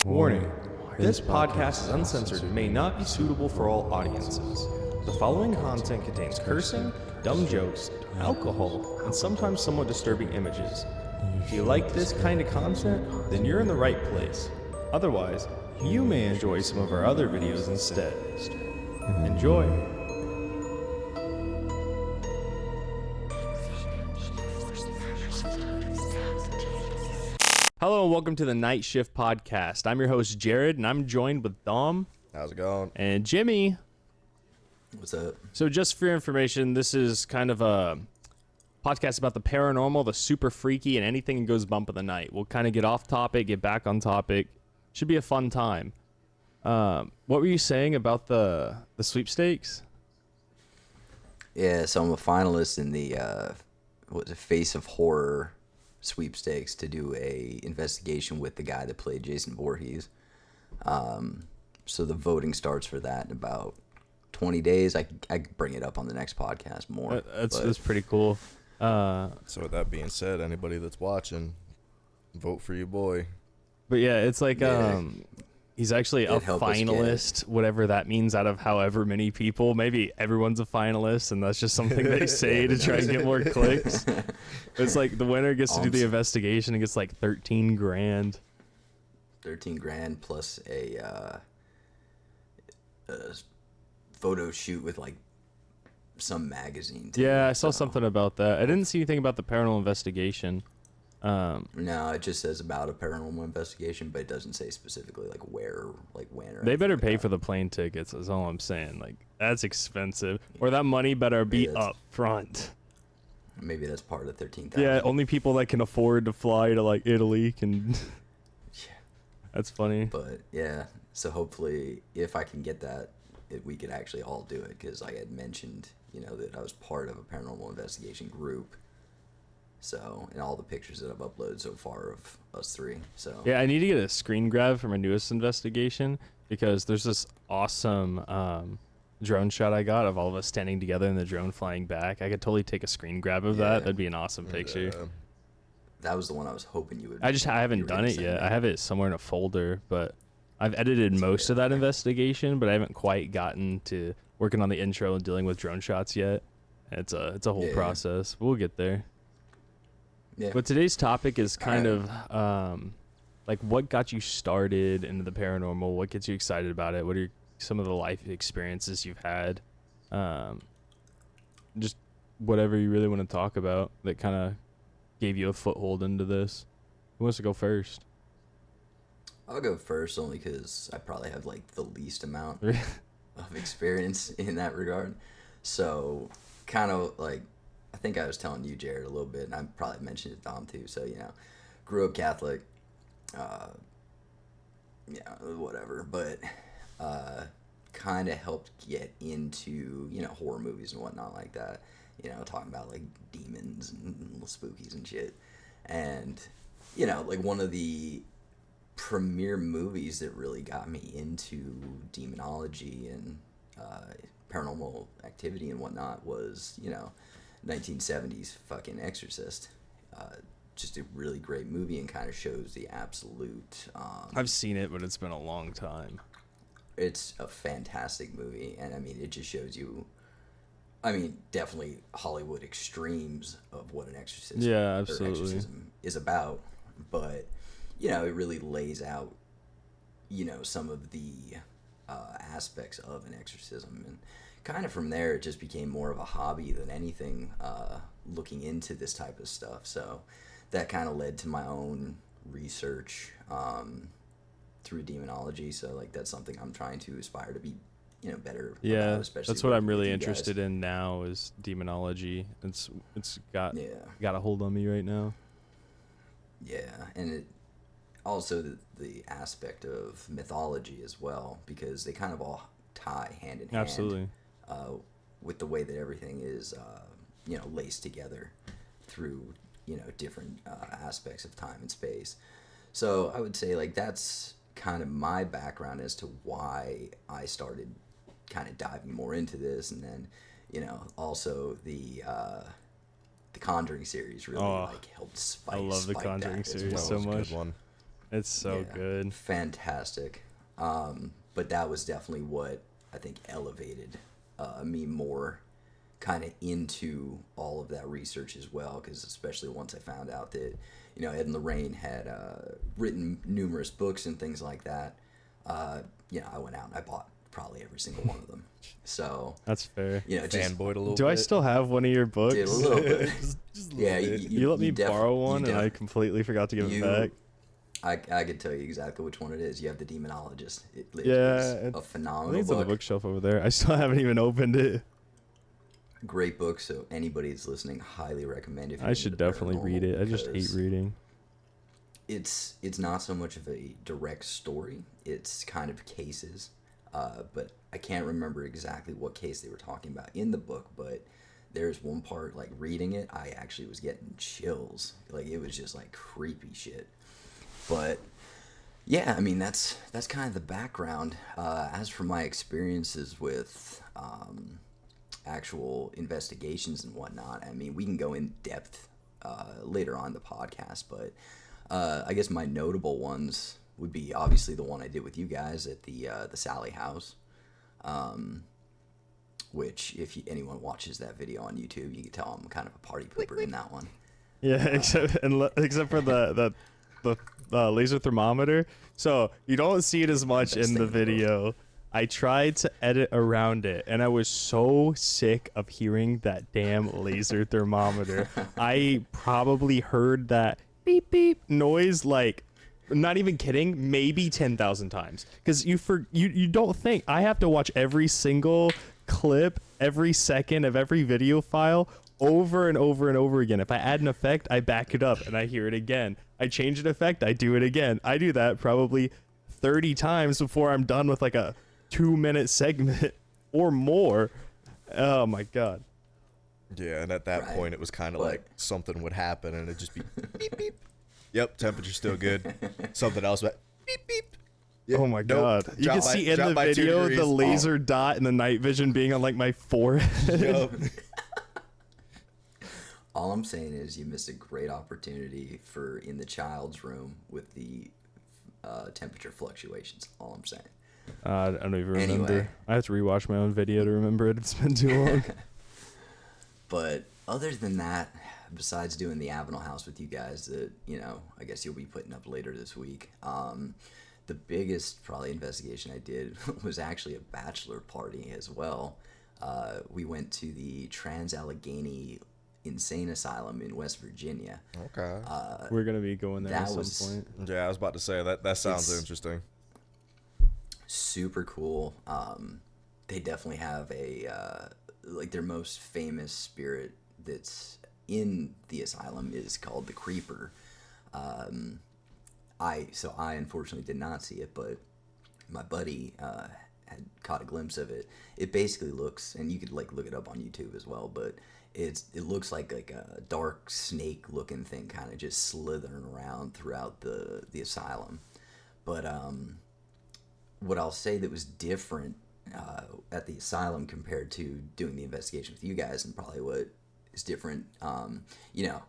Warning: this podcast is uncensored and may not be suitable for all audiences. The following content contains cursing, dumb jokes, alcohol, and sometimes somewhat disturbing images. If you like this kind of content, then you're in the right place. Otherwise, you may enjoy some of our other videos instead. Enjoy! Hello and welcome to the Night Shift Podcast. I'm your host, Jared, and I'm joined with Dom. How's it going? And Jimmy. What's up? So just for your information, this is kind of a podcast about the paranormal, the super freaky, and anything that goes bump in the night. We'll kind of get off topic, get back on topic. Should be a fun time. What were you saying about the sweepstakes? Yeah, so I'm a finalist in the Face of Horror sweepstakes to do a investigation with the guy that played Jason Voorhees. So the voting starts for that in about 20 days. I could bring it up on the next podcast more. That's pretty cool. So with that being said, anybody that's watching, vote for your boy. But yeah, it's like he's actually a finalist, whatever that means, out of however many people. Maybe everyone's a finalist, and that's just something they say to try and get more clicks. It's like the winner gets to do the investigation and gets like 13 grand. 13 grand plus a photo shoot with like some magazine too. Yeah, I saw something about that. I didn't see anything about the paranormal investigation. No, it just says about a paranormal investigation, but it doesn't say specifically like where, like when. Or they better like pay that. for the plane tickets. Is all I'm saying. Like that's expensive, or that money better be up front. Maybe that's part of 13,000. Yeah, only people that can afford to fly to like Italy can. Yeah. That's funny. But yeah, so hopefully if I can get that, we could actually all do it, because I had mentioned, that I was part of a paranormal investigation group. So, and all the pictures that I've uploaded so far of us three. So yeah, I need to get a screen grab for my newest investigation, because there's this awesome drone shot I got of all of us standing together and the drone flying back. I could totally take a screen grab of that. That'd be an awesome picture. That was the one I was hoping you would. I haven't done it yet. I have it somewhere in a folder, but I've edited most of that investigation, but I haven't quite gotten to working on the intro and dealing with drone shots yet. It's a whole process. We'll get there. Yeah. But today's topic is kind of like what got you started into the paranormal, what gets you excited about it, what are some of the life experiences you've had, just whatever you really want to talk about that kind of gave you a foothold into this. Who wants to go first? I'll go first only because I probably have like the least amount of experience in that regard. So kind of like, I think I was telling you, Jared, a little bit, and I probably mentioned it to Dom too. So, grew up Catholic, whatever, but kind of helped get into, horror movies and whatnot like that, talking about like demons and little spookies and shit. And, like one of the premier movies that really got me into demonology and paranormal activity and whatnot was, 1970s fucking Exorcist. Just a really great movie, and kind of shows the absolute I've seen it, but it's been a long time. It's a fantastic movie, and I mean it just shows you, definitely Hollywood extremes of what an exorcism, exorcism is about, but it really lays out some of the aspects of an exorcism, and kind of from there it just became more of a hobby than anything, looking into this type of stuff. So that kind of led to my own research through demonology. So like that's something I'm trying to aspire to be better about, especially that's what I'm really interested in now is demonology. It's got a hold on me right now. And it also the aspect of mythology as well, because they kind of all tie hand in hand. Absolutely. With the way that everything is, laced together through, different aspects of time and space. So I would say like that's kind of my background as to why I started kind of diving more into this, and then, also the Conjuring series really helped spike. I love the Conjuring series so much. Good one. It's so good. Fantastic. But that was definitely what I think elevated me more kind of into all of that research as well, because especially once I found out that, you know, Ed and Lorraine had written numerous books and things like that, you know, I went out and I bought probably every single one of them. So that's fair. You know, just fanboyed a little do bit. I still have one of your books? did a little bit. Just a Yeah, little bit. You let me borrow one, and I completely forgot to give it back. I could tell you exactly which one it is. You have the Demonologist. It Yeah, is a I phenomenal think it's on the book. bookshelf over there. I still haven't even opened it. Great book. So anybody that's listening, highly recommend. If I should definitely read it. I just hate reading. It's not so much of a direct story. It's kind of cases. But I can't remember exactly what case they were talking about in the book. But there's one part, like reading it, I actually was getting chills. Like it was just like creepy shit. But yeah, I mean that's kind of the background. As for my experiences with actual investigations and whatnot, I mean we can go in depth later on in the podcast. But I guess my notable ones would be obviously the one I did with you guys at the Sally house, which if anyone watches that video on YouTube, you can tell I'm kind of a party pooper in that one. Yeah, except for the laser thermometer. So you don't see it as much in the video. I tried to edit around it, and I was so sick of hearing that damn laser thermometer. I probably heard that beep beep noise like, not even kidding, maybe 10,000 times. Because you don't think I have to watch every single clip, every second of every video file over and over and over again. If I add an effect, I back it up and I hear it again. I change an effect, I do it again. I do that probably 30 times before I'm done with like a 2-minute segment or more. Oh my god. Yeah, and at that point it was kind of like something would happen and it'd just be beep beep. Yep, temperature's still good. Something else, but beep beep. Yeah, oh my god. You can see in the video the laser dot and the night vision being on like my forehead. Yep. All I'm saying is you missed a great opportunity for in the child's room with the temperature fluctuations. All I'm saying. I don't even remember. Anyway, I have to rewatch my own video to remember it. It's been too long. But other than that, besides doing the Avenel house with you guys that, you know, I guess you'll be putting up later this week, the biggest probably investigation I did was actually a bachelor party as well. We went to the Trans-Allegheny Insane Asylum in West Virginia. Okay. We're going to be going there at some point. Yeah, I was about to say, that sounds interesting. Super cool. They definitely have a, like their most famous spirit that's in the asylum is called the Creeper. I unfortunately did not see it, but my buddy had caught a glimpse of it. It basically looks, and you could like look it up on YouTube as well, but it looks like a dark snake looking thing kind of just slithering around throughout the asylum. But what I'll say that was different at the asylum compared to doing the investigation with you guys, and probably what is different, you know,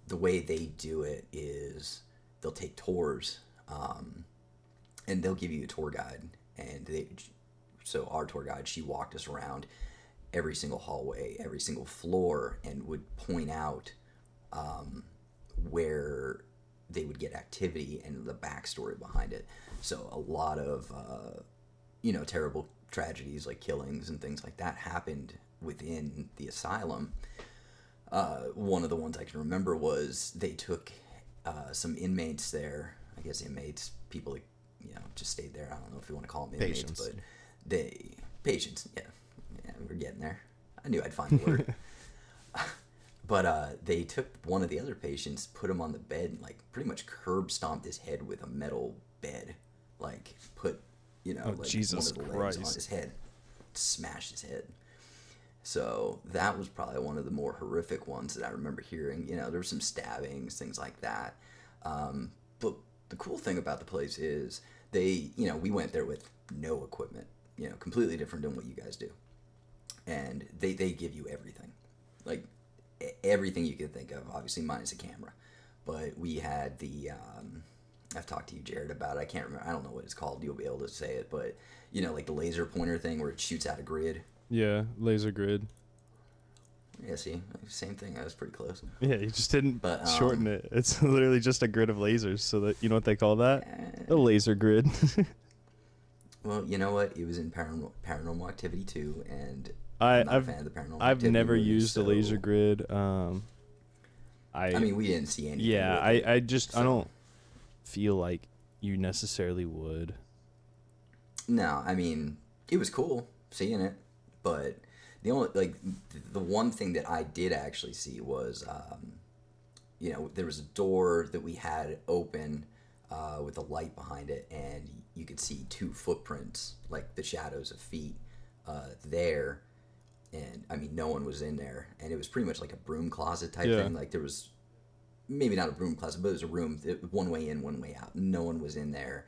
the way they do it is they'll take tours, and they'll give you a tour guide, and so our tour guide, she walked us around every single hallway, every single floor, and would point out where they would get activity and the backstory behind it. So a lot of you know, terrible tragedies like killings and things like that happened within the asylum. One of the ones I can remember was they took some inmates there. I guess inmates, people that, you know, just stayed there. I don't know if you want to call them inmates, but patients. Yeah, we're getting there. I knew I'd find the word. But they took one of the other patients, put him on the bed, and like pretty much curb stomped his head with a metal bed. Like put, you know, like Jesus one of the legs on his head, smashed his head. So that was probably one of the more horrific ones that I remember hearing. You know, there were some stabbings, things like that. But the cool thing about the place is they, you know, we went there with no equipment, you know, completely different than what you guys do. And they give you everything, like everything you can think of, obviously minus a camera. But we had the I've talked to you, Jared, about it. I can't remember. I don't know what it's called. You'll be able to say it, but you know, like the laser pointer thing where it shoots out a grid. Yeah, laser grid. Yeah, see, same thing. I was pretty close. Yeah, you just didn't shorten it. It's literally just a grid of lasers. So that, you know what they call that? The laser grid. Well, you know what? It was in Paranormal Activity 2, and I've not a fan of the Paranormal I've Activity never movies, used so... a laser grid. I mean, we didn't see anything. Yeah, with it, I just I don't feel like you necessarily would. No, I mean, it was cool seeing it, but the only the one thing that I did actually see was, you know, there was a door that we had open with a light behind it, and you could see 2 footprints, like the shadows of feet there. And I mean, no one was in there, and it was pretty much like a broom closet type thing. Like there was maybe not a broom closet, but it was a room, one way in, one way out. No one was in there.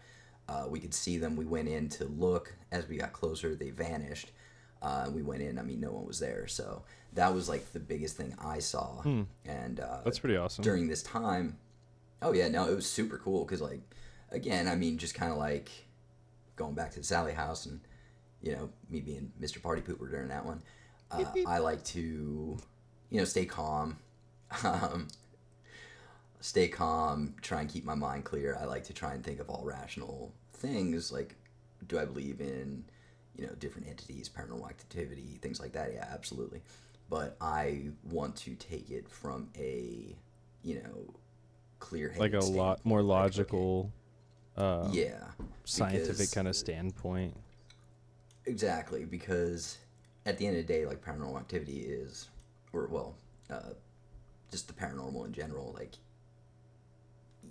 We could see them. We went in to look. As we got closer, they vanished. We went in. I mean, no one was there. So that was like the biggest thing I saw. And that's pretty awesome. During this time, oh yeah, no, it was super cool because, like, again, I mean, just kind of like going back to the Sally house, and you know, me being Mr. Party Pooper during that one. I like to, you know, stay calm. Try and keep my mind clear. I like to try and think of all rational things. Like, do I believe in, you know, different entities, paranormal activity, things like that? Yeah, absolutely. But I want to take it from a, you know, clear-headed like a lot more logical, yeah, scientific kind of standpoint. Exactly, because at the end of the day, like, paranormal activity is, or well, just the paranormal in general, like,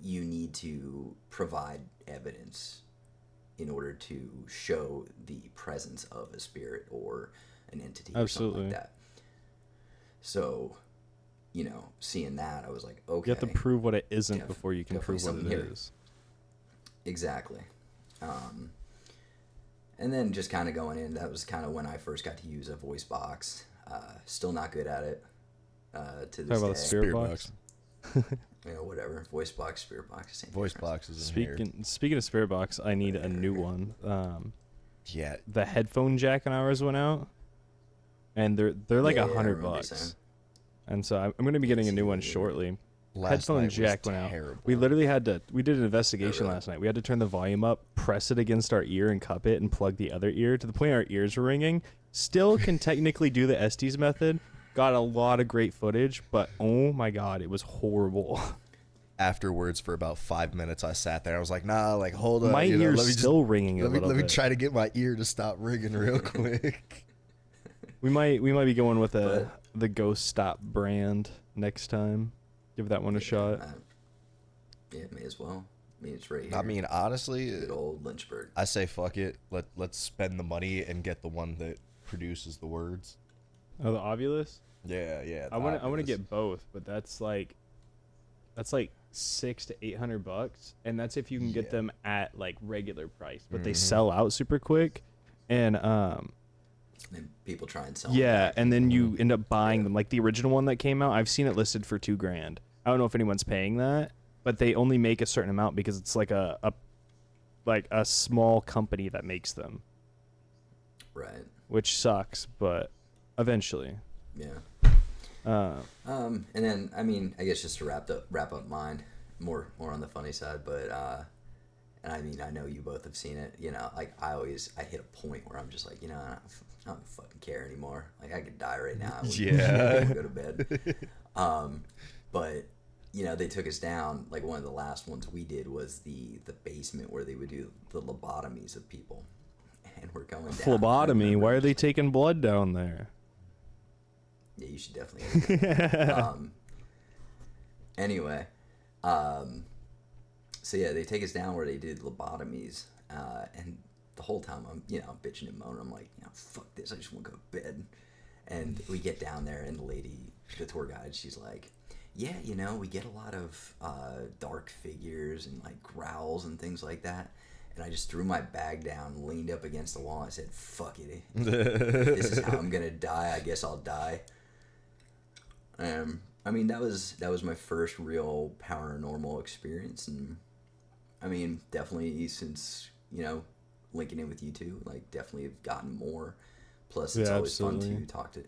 you need to provide evidence in order to show the presence of a spirit or an entity or something like that. So, you know, seeing that, I was like, okay. You have to prove what it isn't before you can prove what it is. Exactly. And then just kind of going in, that was kind of when I first got to use a voice box. Still not good at it to this Talk about day. spirit box. You know, whatever. Voice box, spirit box, same Voice difference. boxes. Speaking of spirit box, I need a new one. Yeah. The headphone jack on ours went out, and they're like $100. And so I'm going to be getting a new one shortly. Headphone jack went out. We literally we did an investigation last night. We had to turn the volume up, press it against our ear and cup it, and plug the other ear to the point our ears were ringing. Still can technically do the Estes method. Got a lot of great footage, but oh my god, it was horrible. Afterwards, for about 5 minutes, I sat there. I was like, nah, like, hold on. My ear's still ringing a little bit. Let me try to get my ear to stop ringing real quick. We might be going with the Ghost Stop brand next time. Give that one a shot. Yeah, may as well. I mean, it's right here. I mean, honestly, good old Lynchburg. I say fuck it. Let's spend the money and get the one that produces the words. Oh, the Ovulus? Yeah. I want to get both, but that's like $600 to $800, and that's if you can get them at like regular price. But they sell out super quick, and people try and sell. Yeah, them. and then you end up buying them. Like the original one that came out, I've seen it listed for $2,000. I don't know if anyone's paying that, but they only make a certain amount because it's like a small company that makes them. Right. Which sucks, but eventually. Yeah. And then, I mean, I guess just to wrap up mine, more on the funny side, but and I mean, I know you both have seen it. You know, like I hit a point where I'm just like, you know, I don't fucking care anymore. Like I could die right now. I would go to bed. But you know, they took us down. Like one of the last ones we did was the basement where they would do the lobotomies of people, and we're going down. Phlebotomy? Why are they taking blood down there? Yeah, you should definitely. Anyway, so yeah, they take us down where they did lobotomies, and the whole time I'm bitching and moaning. I'm like, fuck this. I just want to go to bed. And we get down there, and the tour guide, she's like, yeah, we get a lot of dark figures and like growls and things like that. And I just threw my bag down, leaned up against the wall, and I said, fuck it. If this is how I'm gonna die, I guess I'll die. I mean, that was my first real paranormal experience, and I mean, definitely since, linking in with you two, like definitely have gotten more. Plus, it's always fun to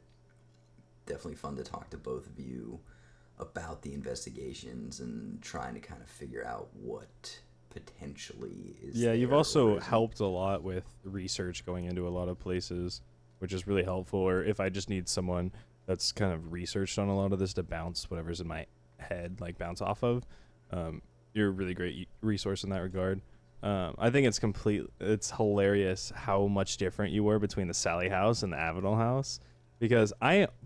definitely fun to talk to both of you about the investigations and trying to kind of figure out what potentially is. Yeah, you've also helped a lot with research going into a lot of places, which is really helpful. Or if I just need someone that's kind of researched on a lot of this to bounce whatever's in my head, like bounce off of, you're a really great resource in that regard. I think it's hilarious how much different you were between the Sally house and the Avenel house, because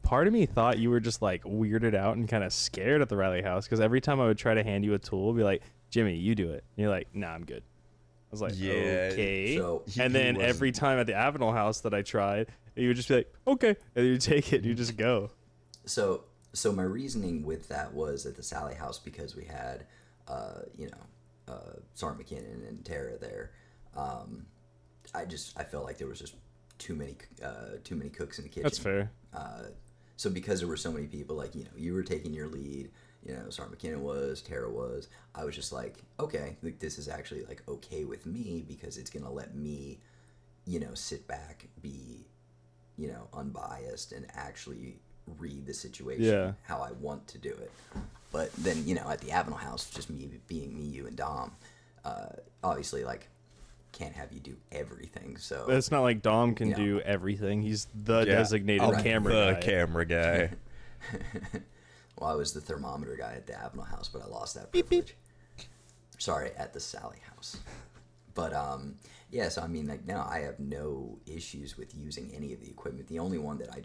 part of me thought you were just like weirded out and kind of scared at the Riley house, because every time I would try to hand you a tool, be like, Jimmy, you do it. And you're like, nah, I'm good. I was like, yeah, okay. So and then every time at the Avenel house that I tried, you would just be like, okay. And you take it and you just go. So my reasoning with that was at the Sally house, because we had, Sergeant McKinnon and Tara there. I felt like there was just too many cooks in the kitchen. That's fair. So because there were so many people, like, you were taking your lead, Sergeant McKinnon was, Tara was, I was just like, okay, this is actually like okay with me, because it's going to let me, sit back, be, unbiased, and actually read the situation how I want to do it. But then, at the Avenel house, just me being me, you, and Dom, obviously, like, can't have you do everything. So it's not like Dom can do everything. He's the designated camera guy. Camera guy. Well, I was the thermometer guy at the Avenel house, but I lost that privilege. Sorry, at the Sally house. But so I mean, like, no, I have no issues with using any of the equipment. The only one that I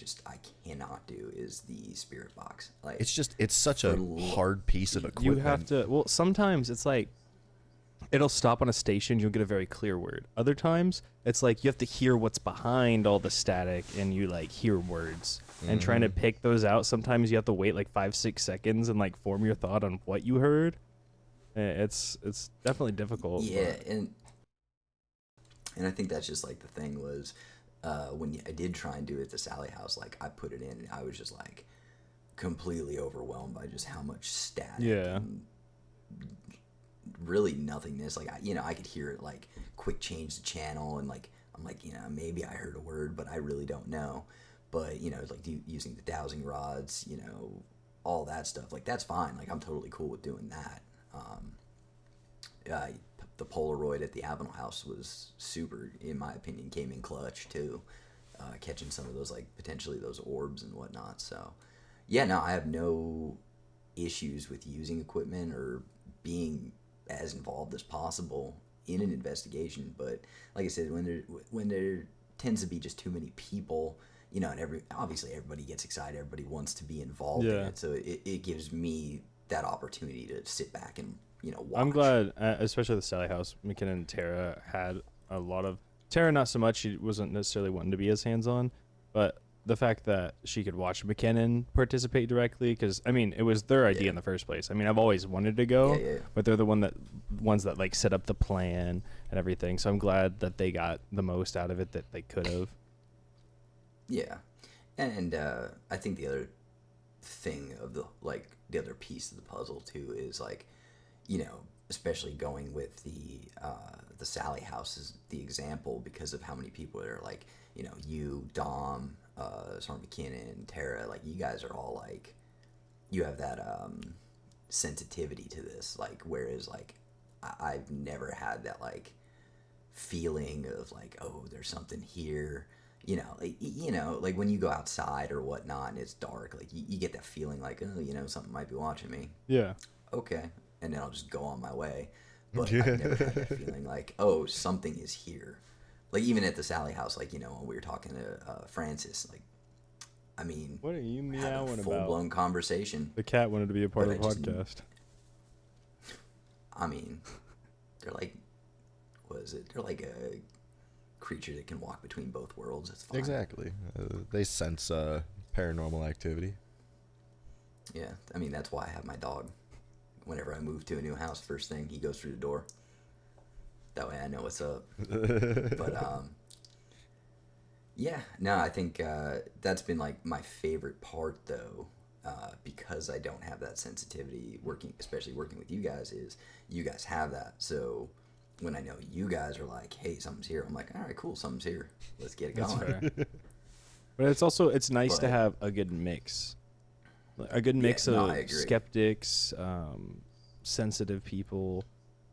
cannot do is the spirit box. Like, it's such a hard piece of equipment. You have to. Well, sometimes it's like it'll stop on a station. You'll get a very clear word. Other times it's like you have to hear what's behind all the static, and you like hear words. And trying to pick those out, sometimes you have to wait like 5-6 seconds and like form your thought on what you heard. It's definitely difficult. Yeah, and I think that's just like the thing was when I did try and do it at the Sally house, like I put it in and I was just like completely overwhelmed by just how much static and really nothingness. Like I could hear it like quick change the channel, and like I'm like, maybe I heard a word, but I really don't know. But, like using the dowsing rods, all that stuff, like that's fine. Like I'm totally cool with doing that. The Polaroid at the Avenel house was super, in my opinion, came in clutch too, catching some of those, like potentially those orbs and whatnot. So yeah, no, I have no issues with using equipment or being as involved as possible in an investigation. But like I said, when there tends to be just too many people, and obviously everybody gets excited, everybody wants to be involved in it, so it gives me that opportunity to sit back and watch. I'm glad, especially the Sally house, McKinnon and Tara had a lot of Tara, not so much. She wasn't necessarily wanting to be as hands-on, but the fact that she could watch McKinnon participate directly, because I mean it was their idea in the first place. I mean, I've always wanted to go, but they're the ones that like set up the plan and everything. So I'm glad that they got the most out of it that they could have. Yeah, and I think the other thing of the other piece of the puzzle too is like, especially going with the Sally house is the example because of how many people are like, you, Dom, Sergeant McKinnon, Tara, like you guys are all like, you have that sensitivity to this, like whereas like I've never had that like feeling of like, oh, there's something here. Like when you go outside or whatnot and it's dark, like you get that feeling like, oh, something might be watching me. Yeah. Okay. And then I'll just go on my way. But I've never had that feeling like, oh, something is here. Like even at the Sally house, like, when we were talking to Francis, like, I mean, what are you meowing about? Full-blown conversation. The cat wanted to be a part of the podcast. I mean, they're like, what is it? They're like a creature that can walk between both worlds. It's fine. Exactly. They sense paranormal activity. Yeah, I mean that's why I have my dog. Whenever I move to a new house, first thing he goes through the door. That way I know what's up. But yeah, no, I think that's been like my favorite part though because I don't have that sensitivity especially working with you guys, is you guys have that. So when I know you guys are like, hey, something's here, I'm like, all right, cool, something's here. Let's get it going. That's fair. But it's nice to have a good mix. A good mix of skeptics, sensitive people,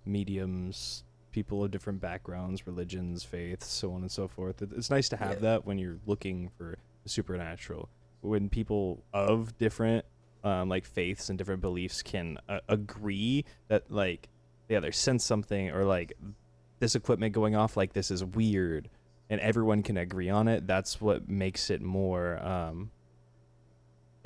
mediums, people of different backgrounds, religions, faiths, so on and so forth. It's nice to have that when you're looking for the supernatural. When people of different like faiths and different beliefs can agree that like they either sense something or like this equipment going off, like this is weird, and everyone can agree on it, that's what makes it more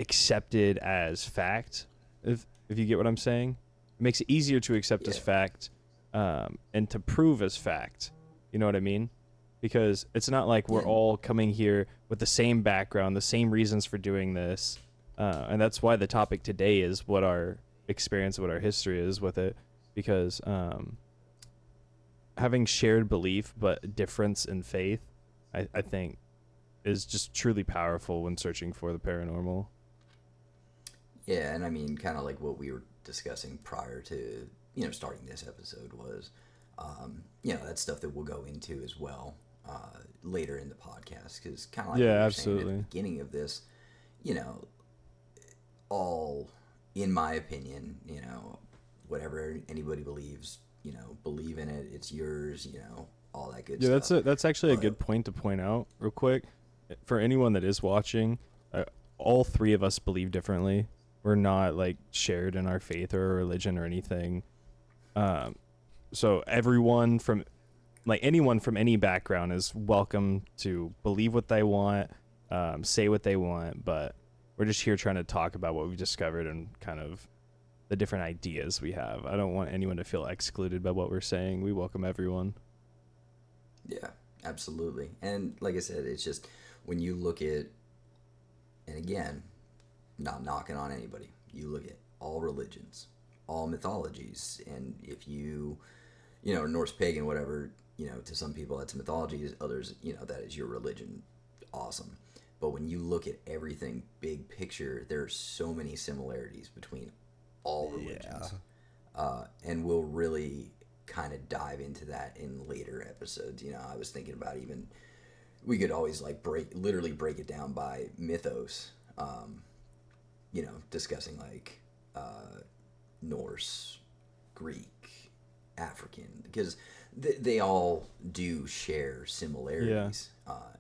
accepted as fact, if you get what I'm saying. It makes it easier to accept as fact and to prove as fact, you know what I mean? Because it's not like we're all coming here with the same background, the same reasons for doing this, and that's why the topic today is what our experience, what our history is with it, because having shared belief but difference in faith, I think is just truly powerful when searching for the paranormal. Yeah, and I mean, kind of like what we were discussing prior to, starting this episode was, that stuff that we'll go into as well later in the podcast, because kind of like what we were saying at the beginning of this, all, in my opinion, whatever anybody believes, believe in it, it's yours, all that good stuff. Yeah, that's actually a good point to point out real quick. For anyone that is watching, all three of us believe differently. We're not like shared in our faith or religion or anything. So anyone from any background is welcome to believe what they want, say what they want, but we're just here trying to talk about what we discovered and kind of the different ideas we have. I don't want anyone to feel excluded by what we're saying. We welcome everyone. Yeah, absolutely. And like I said, it's just when you look at, and again, not knocking on anybody, you look at all religions, all mythologies, and if you Norse pagan, whatever, to some people that's mythology, others, that is your religion. Awesome. But when you look at everything big picture, there are so many similarities between all religions. And we'll really kind of dive into that in later episodes. I was thinking about we could always literally break it down by mythos, discussing like Norse, Greek, African, because they all do share similarities.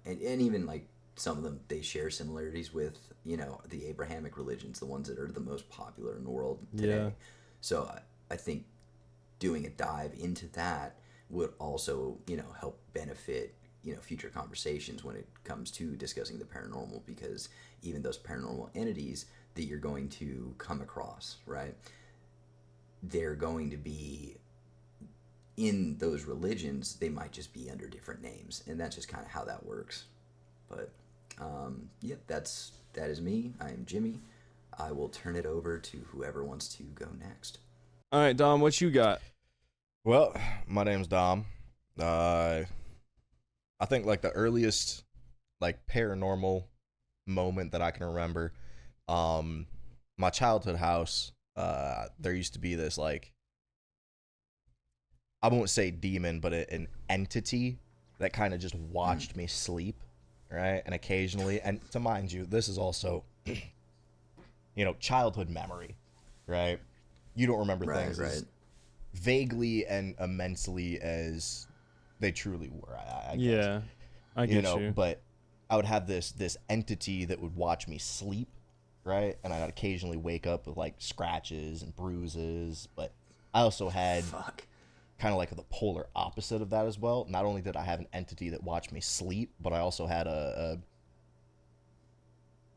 And even like some of them, they share similarities with, the Abrahamic religions, the ones that are the most popular in the world today. Yeah. So I think doing a dive into that would also, help benefit, future conversations when it comes to discussing the paranormal, because even those paranormal entities that you're going to come across, right, they're going to be in those religions, they might just be under different names, and that's just kind of how that works. But that is me. I am Jimmy. I will turn it over to whoever wants to go next. All right, Dom, what you got? Well, my name's Dom. I think like the earliest like paranormal moment that I can remember, my childhood house, there used to be this like, I won't say demon, but an entity that kind of just watched me sleep, right? And occasionally, and to mind you, this is also, childhood memory, right? You don't remember things as vaguely and immensely as they truly were, I guess. Yeah, I get you. But I would have this entity that would watch me sleep, right? And I'd occasionally wake up with like scratches and bruises, but I also had kind of like the polar opposite of that as well. Not only did I have an entity that watched me sleep, but I also had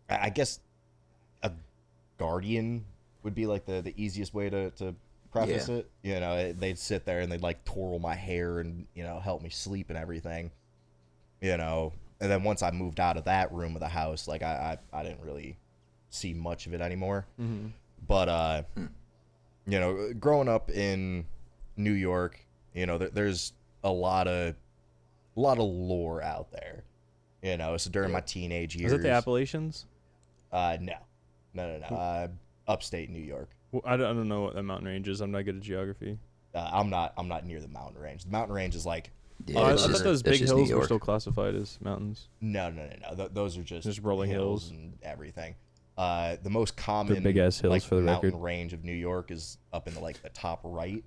I guess a guardian would be like the easiest way to preface it. They'd sit there and they'd like twirl my hair and, help me sleep and everything, and then once I moved out of that room of the house, like I didn't really see much of it anymore. Mm-hmm. But, growing up in New York, there's a lot of lore out there, so during my teenage years. Is it the Appalachians? No, Upstate New York. Well, I don't know what that mountain range is. I'm not good at geography. I'm not near the mountain range. The mountain range is like. Yeah, I thought those big hills were still classified as mountains. No. Those are just rolling hills and everything. The most common big ass hills for the mountain record. range of New York is up in the top right.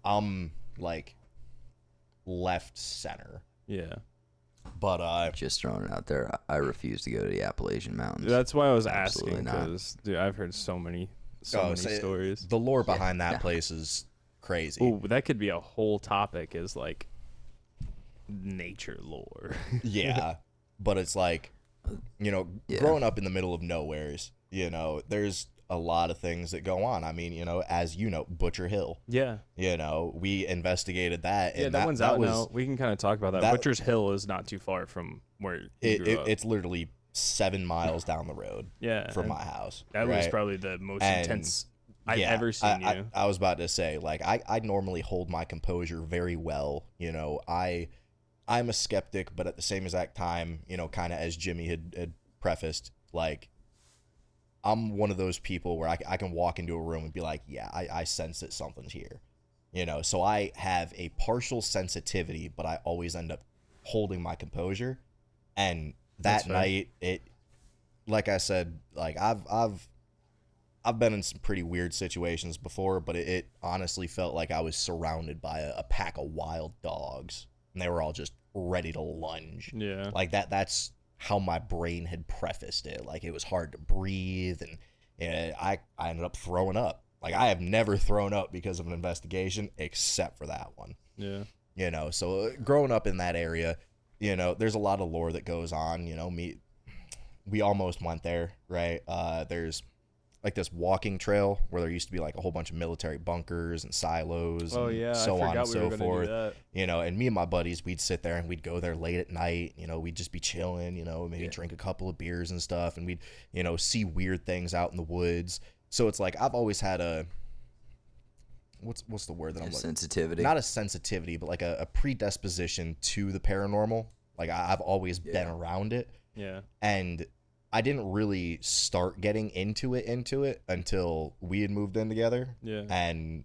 I'm like left center. Yeah. But just throwing it out there, I refuse to go to the Appalachian Mountains. That's why I was asking, because I've heard so many stories. The lore behind that place is crazy. Ooh, that could be a whole topic, is like nature lore. Yeah, but it's like, growing up in the middle of nowheres, there's a lot of things that go on. I mean, as Butcher Hill. Yeah. We investigated that. And that one's out now. We can kind of talk about that. Butcher's Hill is not too far from where you grew up. It's literally 7 miles down the road. From my house. That was probably the most intense I've ever seen you. I was about to say, like, I normally hold my composure very well. I'm a skeptic, but at the same exact time, kind of as Jimmy had prefaced, like, I'm one of those people where I can walk into a room and be like, yeah, I sense that something's here. So I have a partial sensitivity, but I always end up holding my composure. And that night, like I said, like I've been in some pretty weird situations before, but it honestly felt like I was surrounded by a pack of wild dogs, and they were all just ready to lunge. Yeah. Like that's how my brain had prefaced it. Like, it was hard to breathe, and I ended up throwing up. Like, I have never thrown up because of an investigation except for that one. Yeah. So growing up in that area, there's a lot of lore that goes on. We almost went there, right? There's like this walking trail where there used to be like a whole bunch of military bunkers and silos and so on and so forth. And me and my buddies, we'd sit there and we'd go there late at night. We'd just be chilling, maybe drink a couple of beers and stuff, and we'd, see weird things out in the woods. So it's like, I've always had a, what's the word that I'm looking? Sensitivity. Not a sensitivity, but like a predisposition to the paranormal. Like, I've always been around it. Yeah. And I didn't really start getting into it until we had moved in together. Yeah. And,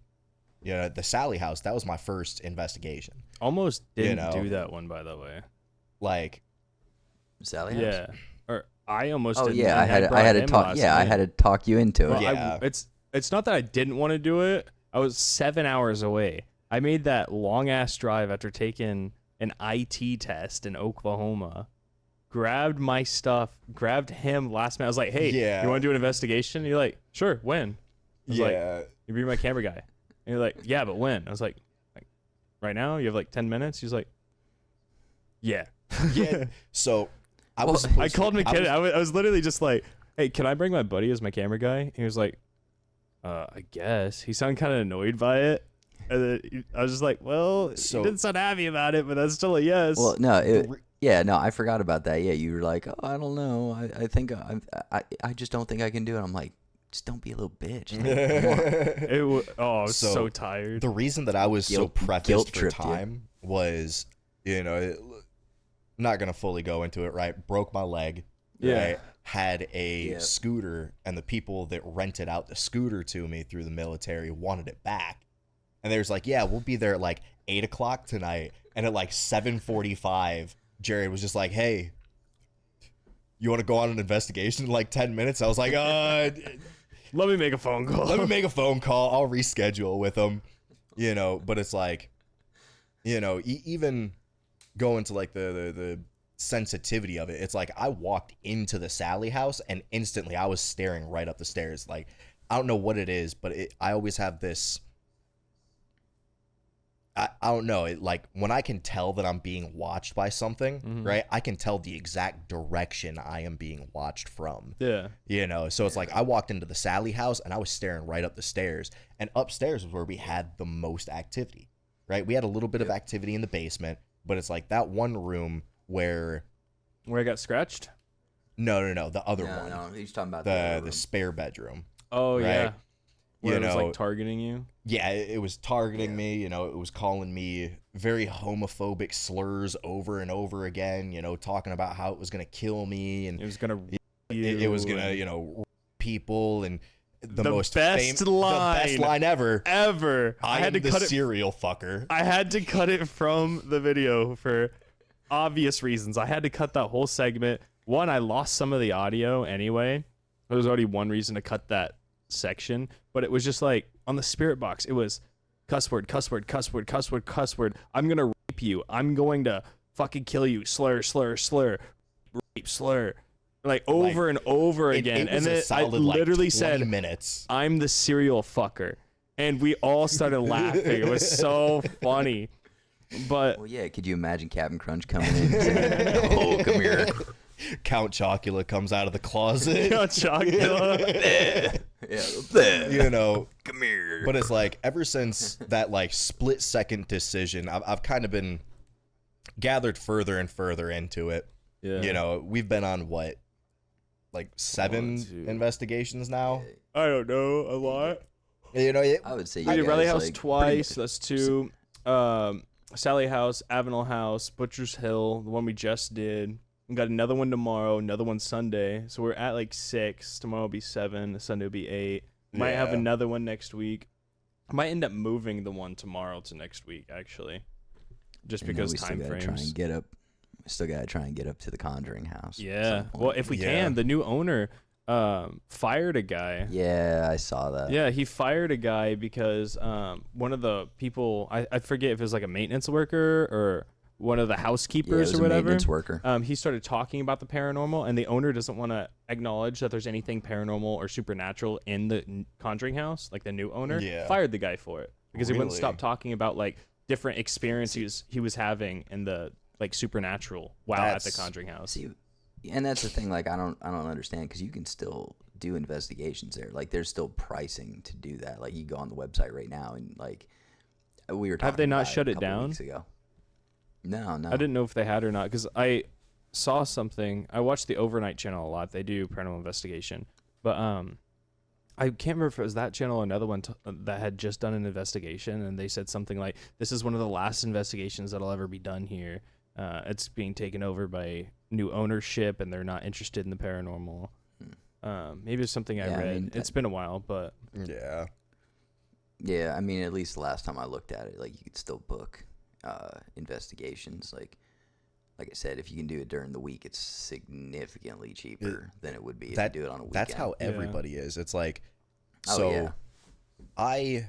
the Sally house, that was my first investigation. Almost didn't do that one, by the way. Like, Sally house? Yeah. Or I almost didn't. I had to talk. Yeah, I had to talk you into it. Well, yeah. It's not that I didn't want to do it. I was 7 hours away. I made that long ass drive after taking an IT test in Oklahoma. Grabbed my stuff, grabbed him last minute. I was like, hey, you want to do an investigation? And you're like, sure, when? I was like, you be my camera guy. And you're like, yeah, but when? I was like, right now? You have like 10 minutes? He's like, yeah. Yeah. So I called McKinnon. I was literally just like, hey, can I bring my buddy as my camera guy? And he was like, I guess. He sounded kind of annoyed by it. And then I was just like, well, he didn't sound happy about it, but that's still a yes. Well, no, I forgot about that. Yeah, you were like, oh, I don't know. I think I just don't think I can do it. I'm like, just don't be a little bitch. Like, I was so tired. The reason that I was so prefaced for time was, not going to fully go into it, right? Broke my leg. Yeah. Right? Had a scooter, and the people that rented out the scooter to me through the military wanted it back. And they was like, yeah, we'll be there at like 8 o'clock tonight. And at like 7:45, Jared was just like, hey, you want to go on an investigation in like 10 minutes? I was like, let me make a phone call. I'll reschedule with them, but it's like, even going to like the sensitivity of it. It's like, I walked into the Sally house and instantly I was staring right up the stairs. Like, I don't know what it is, but I always have this, I don't know. Like, when I can tell that I'm being watched by something, right? I can tell the exact direction I am being watched from. Yeah. So it's like, I walked into the Sally house and I was staring right up the stairs, and upstairs was where we had the most activity, right? We had a little bit of activity in the basement, but it's like that one room where I got scratched. No, the other one. No, he's talking about the spare bedroom. Oh, right? Yeah. Where it was like targeting you? Yeah, it was targeting me. It was calling me very homophobic slurs over and over again, talking about how it was going to kill me. And it was going to it was gonna, you know, people and the best line ever. I had to cut it. Serial fucker. I had to cut it from the video for obvious reasons. I had to cut that whole segment. One, I lost some of the audio anyway. There was already one reason to cut that section, but it was just like on the spirit box, it was cuss word, cuss word, cuss word, cuss word, cuss word. I'm gonna rape you. I'm going to fucking kill you. Slur, slur, slur, rape, slur. Like over and over again. And then I literally said, minutes. I'm the serial fucker. And we all started laughing. It was so funny. But well, yeah, could you imagine Captain Crunch coming in and saying, oh, come here. Count Chocula comes out of the closet. Count Chocula. Yeah, you know, come here. But it's like ever since that like split second decision, I've kind of been gathered further and further into it. Yeah. You know, we've been on what, like 7 investigations now. I don't know, a lot. You know, I would say we did Raleigh House like, twice. That's 2. Sally House, Avenel House, Butcher's Hill, the one we just did. We got another one tomorrow, another one Sunday. So we're at like 6. Tomorrow will be 7. Sunday will be 8. Might have another one next week. I might end up moving the one tomorrow to next week, actually, just because time frames. Still gotta try and get up to the Conjuring house. Yeah. Well, if we can, the new owner fired a guy. Yeah, I saw that. Yeah, he fired a guy because one of the people, I forget if it was like a maintenance worker or one of the housekeepers or whatever. Maintenance worker. He started talking about the paranormal, and the owner doesn't want to acknowledge that there's anything paranormal or supernatural in the Conjuring house. Like the new owner fired the guy for it because he wouldn't stop talking about like different experiences he was having in the like supernatural at the Conjuring house. See, and that's the thing. Like I don't understand because you can still do investigations there. Like there's still pricing to do that. Like you go on the website right now and like we were talking. Have they not about shut it it down? Weeks ago. No. I didn't know if they had or not because I saw something. I watched the Overnight channel a lot. They do paranormal investigation, but I can't remember if it was that channel or another one that had just done an investigation, and they said something like, "This is one of the last investigations that'll ever be done here. It's being taken over by new ownership, and they're not interested in the paranormal." Maybe it's something I read. I mean, it's been a while, but yeah. I mean, at least the last time I looked at it, like you could still book investigations. Like I said, if you can do it during the week, it's significantly cheaper than it would be if you do it on a weekend. That's how everybody is. It's like, I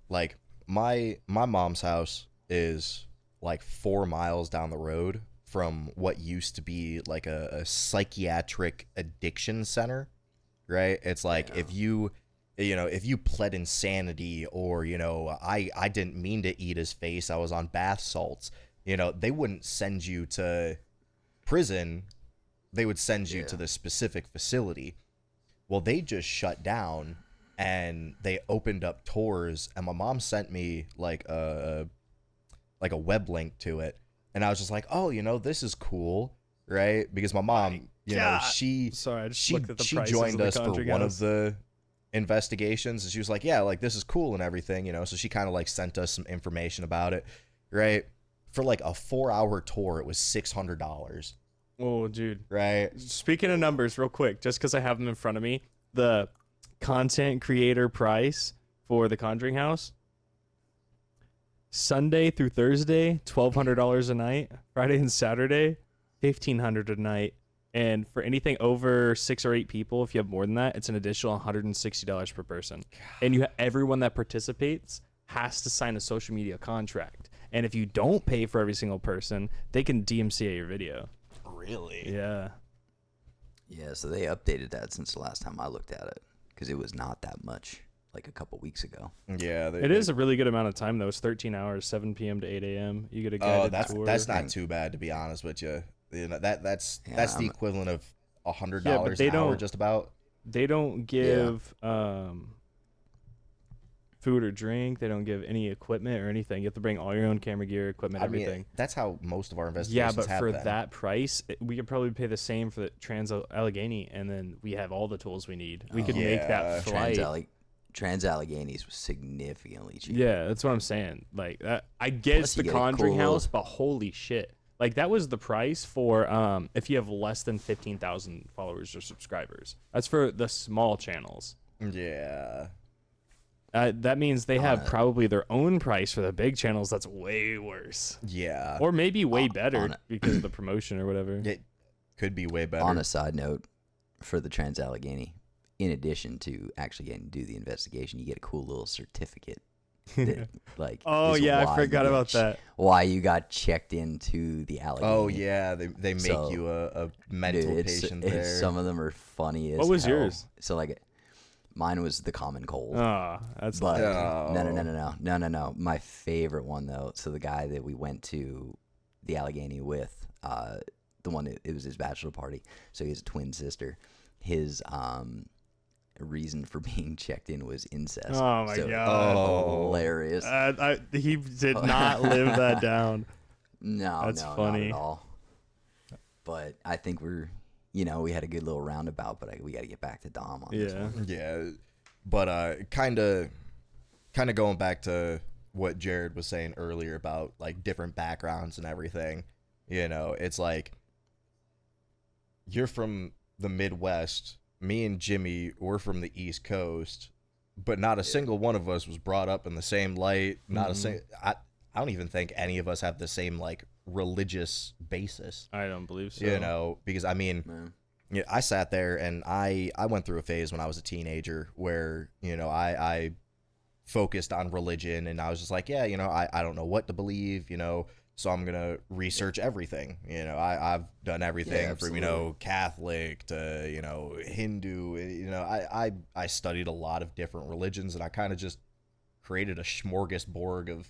like my mom's house is like 4 miles down the road from what used to be like a psychiatric addiction center, right? It's like if you pled insanity or, I didn't mean to eat his face, I was on bath salts, they wouldn't send you to prison. They would send you to the specific facility. Well, they just shut down and they opened up tours, and my mom sent me like a web link to it. And I was just like, oh, this is cool, right? Because my mom, she joined us for one of the investigations, and she was like, yeah, like this is cool and everything, so she kind of like sent us some information about it, right? For like a 4-hour tour, it was $600. Oh, dude. Right. Speaking of numbers real quick, just because I have them in front of me, the content creator price for the Conjuring house, Sunday through Thursday, $1,200 a night. Friday and Saturday, $1,500 a night. And for anything over 6 or 8 people, if you have more than that, it's an additional $160 per person. And everyone that participates has to sign a social media contract. And if you don't pay for every single person, they can DMCA your video. Really? Yeah. Yeah, so they updated that since the last time I looked at it because it was not that much like a couple weeks ago. Yeah. It is a really good amount of time, though. It's 13 hours, 7 p.m. to 8 a.m. You get a guided tour. That's not too bad, to be honest with you. That's the equivalent of $100 an hour, just about. They don't give food or drink. They don't give any equipment or anything. You have to bring all your own camera gear, equipment, everything. That's how most of our investigations have but for that price, we could probably pay the same for the Trans-Allegheny, and then we have all the tools we need. We could make that flight. Trans-Alleghenies was significantly cheaper. Yeah, that's what I'm saying. Like that, I get it's the Conjuring house, but holy shit. Like that was the price for if you have less than 15,000 followers or subscribers. That's for the small channels. Yeah. That means they have probably their own price for the big channels. That's way worse. Yeah. Or maybe way better because of the promotion or whatever. It could be way better. On a side note, for the Trans-Allegheny, in addition to actually getting to do the investigation, you get a cool little certificate. That, like, oh yeah, I forgot about that. Why you got checked into the Allegheny? Oh yeah, they make you a mental patient there. Some of them are funny as What was hell. yours? So like, mine was the common cold. Oh, that's but nice. no. My favorite one though. So the guy that we went to the Allegheny with, the one it was his bachelor party. So he has a twin sister. His reason for being checked in was incest. Oh my god! Hilarious. He did not live that down. No, that's funny. Not at all. But I think we had a good little roundabout, but we got to get back to Dom on this one. Yeah, but kind of going back to what Jared was saying earlier about like different backgrounds and everything. It's like you're from the Midwest. Me and Jimmy were from the East Coast, but not a single one of us was brought up in the same light. Not a single. I don't even think any of us have the same like religious basis. I don't believe so. Because I mean, I sat there and I went through a phase when I was a teenager where I focused on religion and I was just like, I don't know what to believe, so I'm gonna research everything. I've done everything from Catholic to Hindu. I studied a lot of different religions and I kind of just created a smorgasbord of.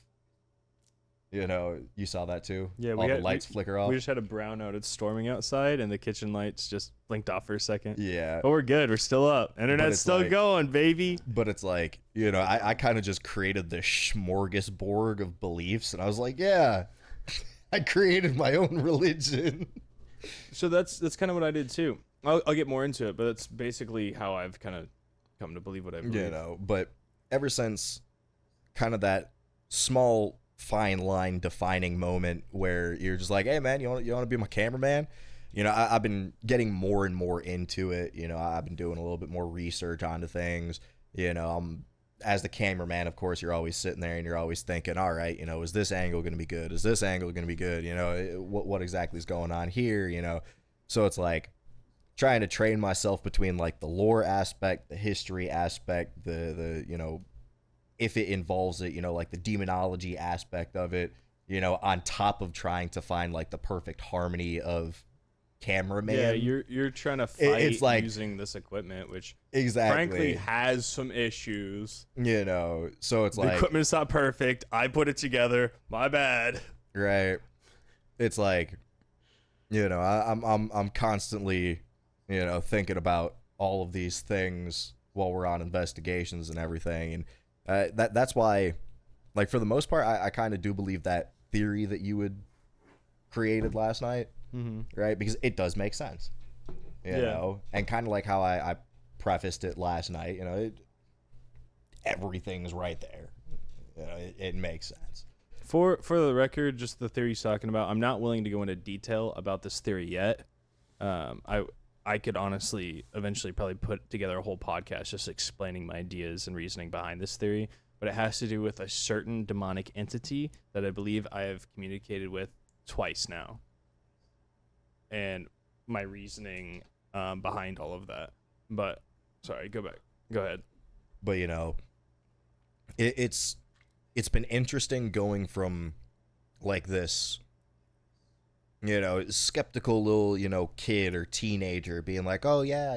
You saw that too. Yeah, all the lights flicker off. We just had a brownout. It's storming outside, and the kitchen lights just blinked off for a second. Yeah, but we're good. We're still up. Internet's still going, baby. But it's like I kind of just created this smorgasbord of beliefs, and I was like, yeah, I created my own religion. So that's kind of what I did too. I'll get more into it, but that's basically how I've kind of come to believe what I believe. But ever since kind of that small fine line defining moment where you're just like, hey man, you want to be my cameraman? I've been getting more and more into it. I've been doing a little bit more research onto things. As the cameraman, of course, you're always sitting there and you're always thinking, all right, is this angle going to be good? Is this angle going to be good? What exactly is going on here? So it's like trying to train myself between like the lore aspect, the history aspect, the if it involves it, like the demonology aspect of it, on top of trying to find like the perfect harmony of cameraman. Yeah, you're trying to fight it's like, using this equipment, which exactly frankly has some issues. So it's like the equipment's not perfect. I put it together. My bad. Right. It's like, I'm constantly, thinking about all of these things while we're on investigations and everything, and that's why, like, for the most part, I kind of do believe that theory that you had created last night, right? Because it does make sense, you know? And kind of like how I prefaced it last night, everything's right there. It makes sense. For the record, just the theory he's talking about, I'm not willing to go into detail about this theory yet. I could honestly eventually probably put together a whole podcast just explaining my ideas and reasoning behind this theory, but it has to do with a certain demonic entity that I believe I have communicated with twice now, and my reasoning behind all of that. But sorry, go ahead. But it's been interesting going from like this skeptical little, kid or teenager being like, oh yeah,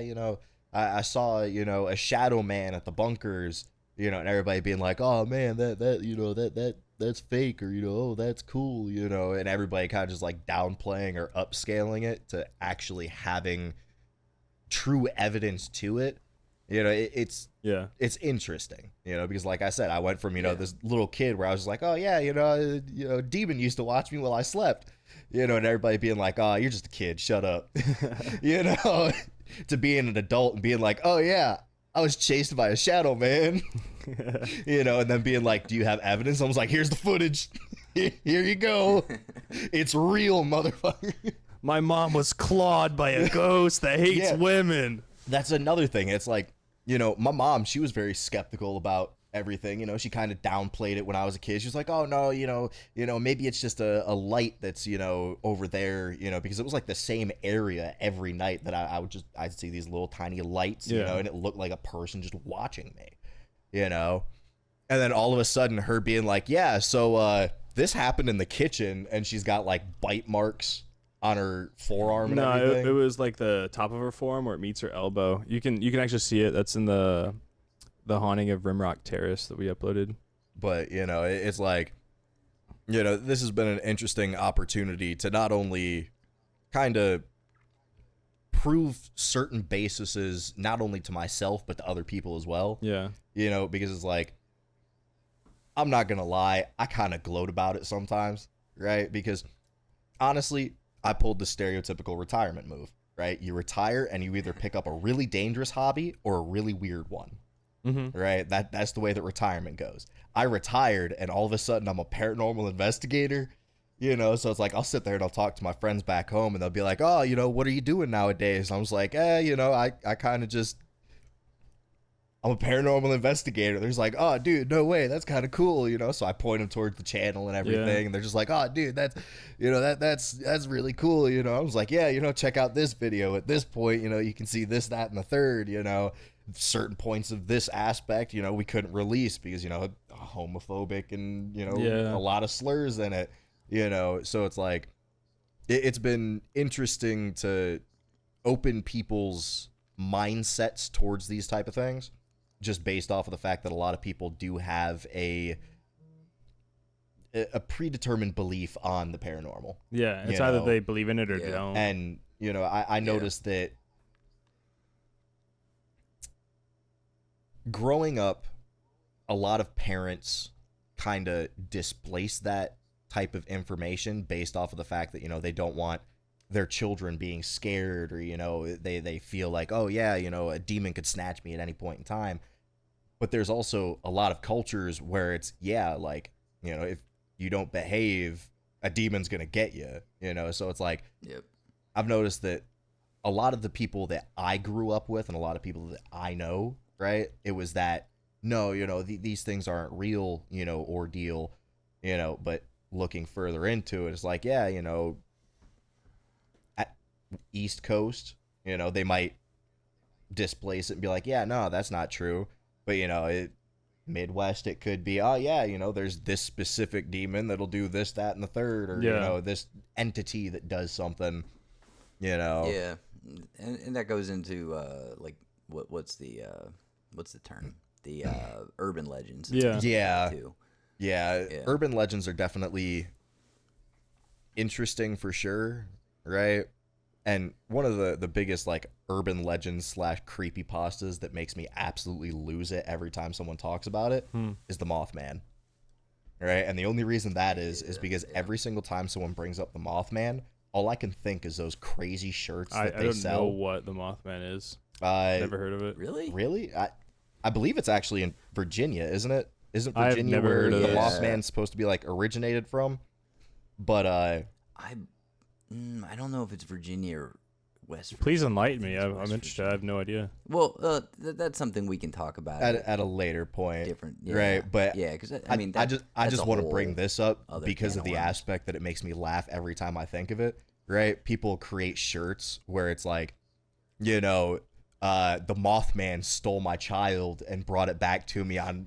I saw, a shadow man at the bunkers, and everybody being like, oh man, that's fake, or, oh, that's cool, and everybody kind of just like downplaying or upscaling it to actually having true evidence to it. It's interesting, because like I said, I went from, this little kid where I was just like, oh yeah, Demon used to watch me while I slept, and everybody being like, oh, you're just a kid, shut up, to being an adult and being like, oh yeah, I was chased by a shadow man, and then being like, do you have evidence? I was like, here's the footage, Here you go. It's real, motherfucker. My mom was clawed by a ghost that hates women. That's another thing. It's like, my mom, she was very skeptical about everything. She kind of downplayed it when I was a kid. She was like, oh no, maybe it's just a light that's over there, because it was like the same area every night that I'd see these little tiny lights, and it looked like a person just watching me, and then all of a sudden her being like, yeah, so this happened in the kitchen, and she's got like bite marks on her forearm and everything. No, it was like the top of her forearm where it meets her elbow. You can actually see it. That's in the Haunting of Rimrock Terrace that we uploaded. But it's like, this has been an interesting opportunity to not only kind of prove certain bases, not only to myself but to other people as well. Yeah. Because it's like, I'm not gonna lie, I kind of gloat about it sometimes, right? Because honestly, I pulled the stereotypical retirement move, right? You retire and you either pick up a really dangerous hobby or a really weird one, right? That's the way that retirement goes. I retired and all of a sudden I'm a paranormal investigator, so it's like I'll sit there and I'll talk to my friends back home and they'll be like, oh, what are you doing nowadays? And I was like, I kind of just, I'm a paranormal investigator. There's like, oh, dude, no way. That's kind of cool, So I point them towards the channel and everything. Yeah. And they're just like, oh, dude, that's, that's really cool, I was like, yeah, check out this video. At this point, you can see this, that, and the third, certain points of this aspect, we couldn't release because, homophobic and, a lot of slurs in it, So it's like, it's been interesting to open people's mindsets towards these type of things. Just based off of the fact that a lot of people do have a predetermined belief on the paranormal. Yeah, it's either they believe in it or don't. And, I noticed that growing up, a lot of parents kind of displace that type of information based off of the fact that, they don't want their children being scared or, they feel like, oh yeah, a demon could snatch me at any point in time. But there's also a lot of cultures where it's, like, if you don't behave, a demon's going to get you, So it's like, I've noticed that a lot of the people that I grew up with and a lot of people that I know, right, it was that, no, these things aren't real, ordeal, but looking further into it, it's like, yeah, at East Coast, they might displace it and be like, yeah, no, that's not true. But, Midwest, it could be, oh, yeah, there's this specific demon that'll do this, that, and the third, or, this entity that does something, Yeah, and that goes into, like, what's the term? The urban legends. Yeah. Urban legends are definitely interesting for sure, right? And one of the biggest, like, urban legends / creepypastas that makes me absolutely lose it every time someone talks about it is the Mothman, right? And the only reason that is because every single time someone brings up the Mothman, all I can think is those crazy shirts that they sell. I don't know what the Mothman is. Never heard of it. Really? I believe it's actually in Virginia, isn't it? Isn't Virginia where the Mothman's supposed to be, like, originated from? But I don't know if it's Virginia or West Virginia. Please enlighten me. I'm interested. I have no idea. Well, that's something we can talk about at a later point, right? But because I just want to bring this up because of the aspect that it makes me laugh every time I think of it. Right? People create shirts where it's like, the Mothman stole my child and brought it back to me on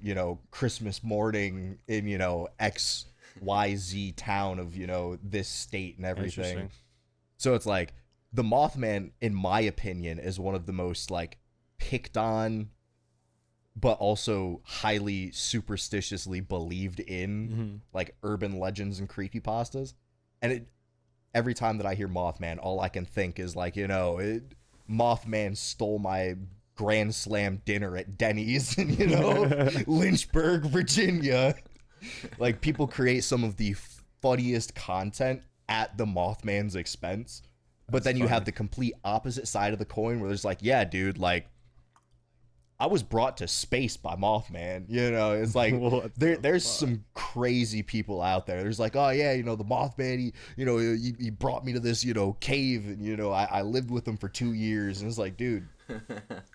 Christmas morning in XYZ town of this state and everything. So it's like the Mothman, in my opinion, is one of the most, like, picked on but also highly superstitiously believed in like urban legends and creepypastas. And every time that I hear Mothman, all I can think is like, Mothman stole my Grand Slam dinner at Denny's in Lynchburg, Virginia. Like, people create some of the funniest content at the Mothman's expense. But then you have the complete opposite side of the coin where there's like, yeah, dude, like, I was brought to space by Mothman. You know, it's like there's some crazy people out there. There's like, oh yeah, you know, the Mothman, he brought me to this, cave, and I lived with him for 2 years, and it's like, dude,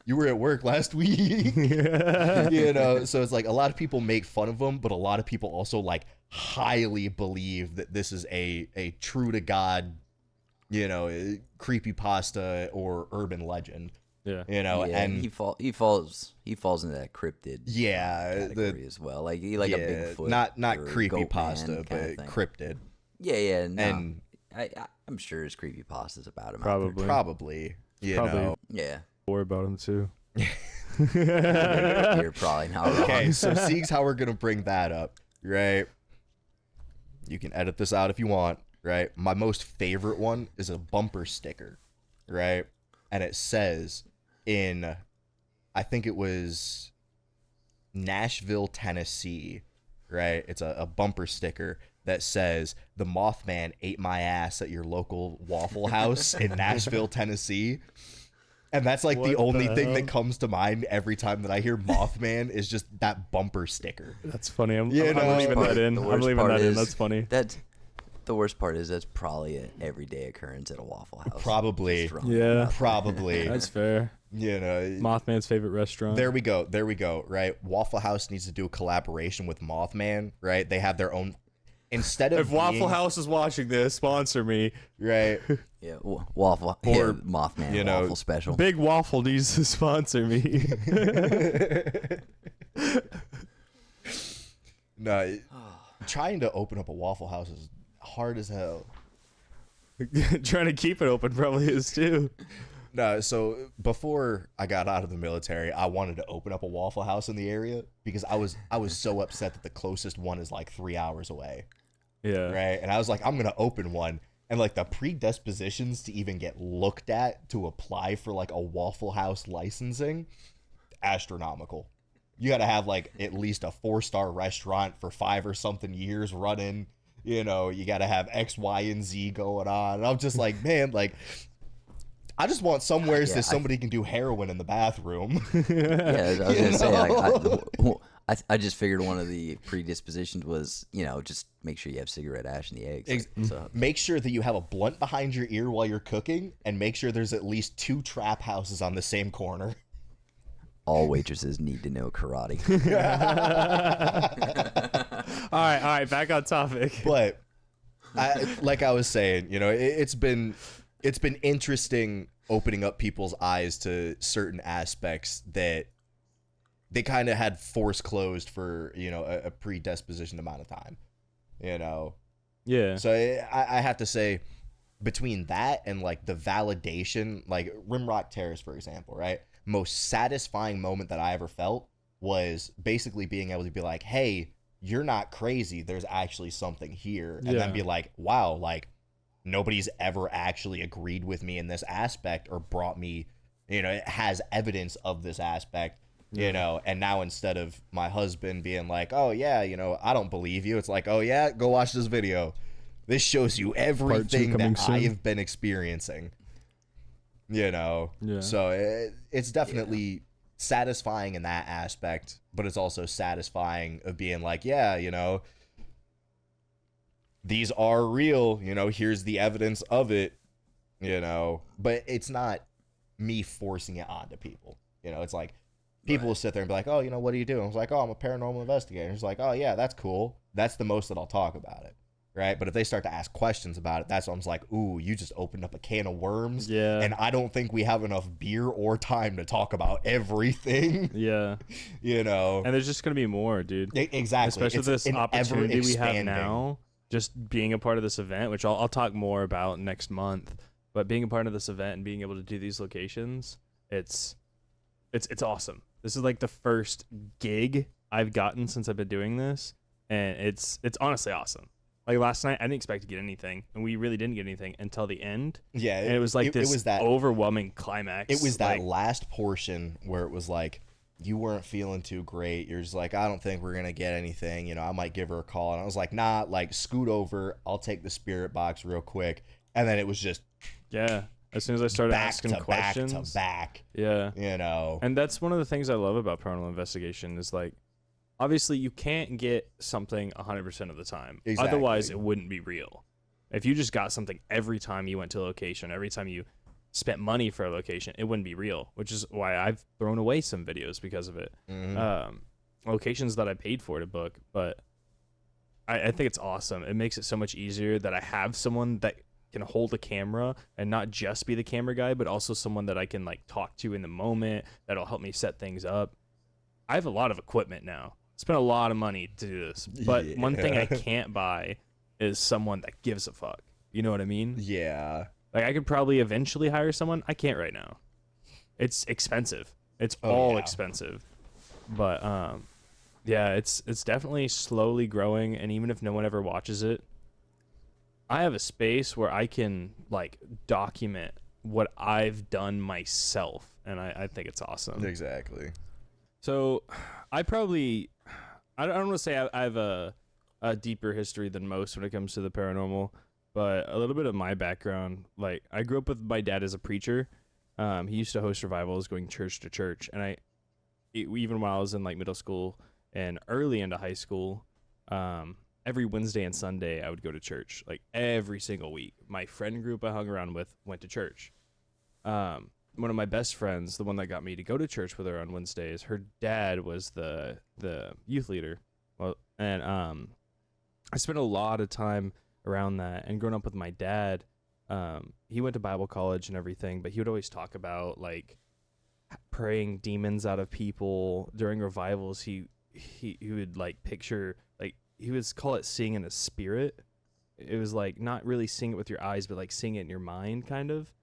you were at work last week. So it's like a lot of people make fun of him, but a lot of people also like highly believe that this is a true to God, creepypasta or urban legend. Yeah. And he falls into that cryptid category as well. Like a Bigfoot. Not creepypasta, but cryptid. Yeah. No. And I'm sure his creepypasta's about him. Probably. Yeah. Or about him too. You're probably not wrong. Okay, so seeing how we're gonna bring that up, right? You can edit this out if you want, right? My most favorite one is a bumper sticker, right? And it says I think it was Nashville, Tennessee, right? It's a bumper sticker that says, "The Mothman ate my ass at your local Waffle House in Nashville, Tennessee." And that's like the only thing that comes to mind every time that I hear Mothman is just that bumper sticker. That's funny. I'm leaving that in. I'm leaving that in. That's funny. The worst part is that's probably an everyday occurrence at a Waffle House. Probably. Yeah. Probably. That's fair. Mothman's favorite restaurant. There we go. Right. Waffle House needs to do a collaboration with Mothman, right? They have their own. Instead of Waffle House is watching this, sponsor me. Right. Yeah, waffle or Mothman waffle special. Big Waffle needs to sponsor me. No, trying to open up a Waffle House is hard as hell. Trying to keep it open probably is too. No, so before I got out of the military, I wanted to open up a Waffle House in the area because I was so upset that the closest one is like 3 hours away. Yeah. Right. And I was like, I'm gonna open one. And like the predispositions to even get looked at to apply for like a Waffle House licensing, astronomical. You got to have like at least a 4-star restaurant for 5 or something years running. You got to have X, Y, and Z going on. And I'm just like, man, like, I just want somewhere that somebody can do heroin in the bathroom. Yeah, I was gonna say, I just figured one of the predispositions was, just make sure you have cigarette ash in the eggs. Make sure that you have a blunt behind your ear while you're cooking, and make sure there's at least 2 trap houses on the same corner. All waitresses need to know karate. All right, back on topic. But like I was saying, it's been interesting opening up people's eyes to certain aspects that they kind of had force closed for, a predisposition amount of time, Yeah. So I have to say, between that and like the validation, like Rimrock Terrace, for example, right? Most satisfying moment that I ever felt was basically being able to be like, hey, you're not crazy. There's actually something here. And then be like, wow, like nobody's ever actually agreed with me in this aspect or brought me, it has evidence of this aspect, and now instead of my husband being like, oh yeah, I don't believe you. It's like, oh yeah, go watch this video. This shows you everything that I have been experiencing. So it's definitely satisfying in that aspect, but it's also satisfying of being like, yeah, these are real, here's the evidence of it, but it's not me forcing it onto people. It's like people will sit there and be like, oh, what do you do? I was like, oh, I'm a paranormal investigator. It's like, oh yeah, that's cool. That's the most that I'll talk about it. Right. But if they start to ask questions about it, that's when I'm like, ooh, you just opened up a can of worms. Yeah. And I don't think we have enough beer or time to talk about everything. Yeah. And there's just going to be more, dude. Exactly. Especially this opportunity we have now, just being a part of this event, which I'll talk more about next month. But being a part of this event and being able to do these locations, it's awesome. This is like the first gig I've gotten since I've been doing this. And it's honestly awesome. Like last night, I didn't expect to get anything, and we really didn't get anything until the end. Yeah, and it was like this overwhelming climax. It was that last portion where it was like, you weren't feeling too great. You're just like, I don't think we're going to get anything. I might give her a call. And I was like, nah, like scoot over. I'll take the spirit box real quick. And then it was just... Yeah. As soon as I started back asking to questions, back to back. yeah, You know. and that's one of the things I love about paranormal investigation is like, obviously you can't get something 100% of the time. Exactly. Otherwise, it wouldn't be real. If you just got something every time you went to a location, every time you spent money for a location, it wouldn't be real. Which is why I've thrown away some videos because of it. Locations that I paid for to book, but I think it's awesome. It makes it so much easier that I have someone that can hold a camera and not just be the camera guy, but also someone that I can like talk to in the moment that'll help me set things up. I have a lot of equipment now. Spent a lot of money to do this, but one thing I can't buy is someone that gives a fuck. You know what I mean? Yeah. Like I could probably eventually hire someone. I can't right now. It's expensive. It's all expensive. But yeah, it's definitely slowly growing, and even if no one ever watches it, I have a space where I can like document what I've done myself, and I think it's awesome. Exactly. So I don't want to say I have a deeper history than most when it comes to the paranormal, but a little bit of my background, like I grew up with my dad as a preacher. He used to host revivals going church to church, and even while I was in like middle school and early into high school, every Wednesday and Sunday I would go to church, like every single week. My friend group I hung around with went to church. One of my best friends, the one that got me to go to church with her on Wednesdays, her dad was the youth leader. Well, and I spent a lot of time around that, and growing up with my dad, he went to Bible college and everything, but he would always talk about like praying demons out of people during revivals. He would like picture, like he would call it seeing in a spirit. It was like not really seeing it with your eyes, but like seeing it in your mind, kind of.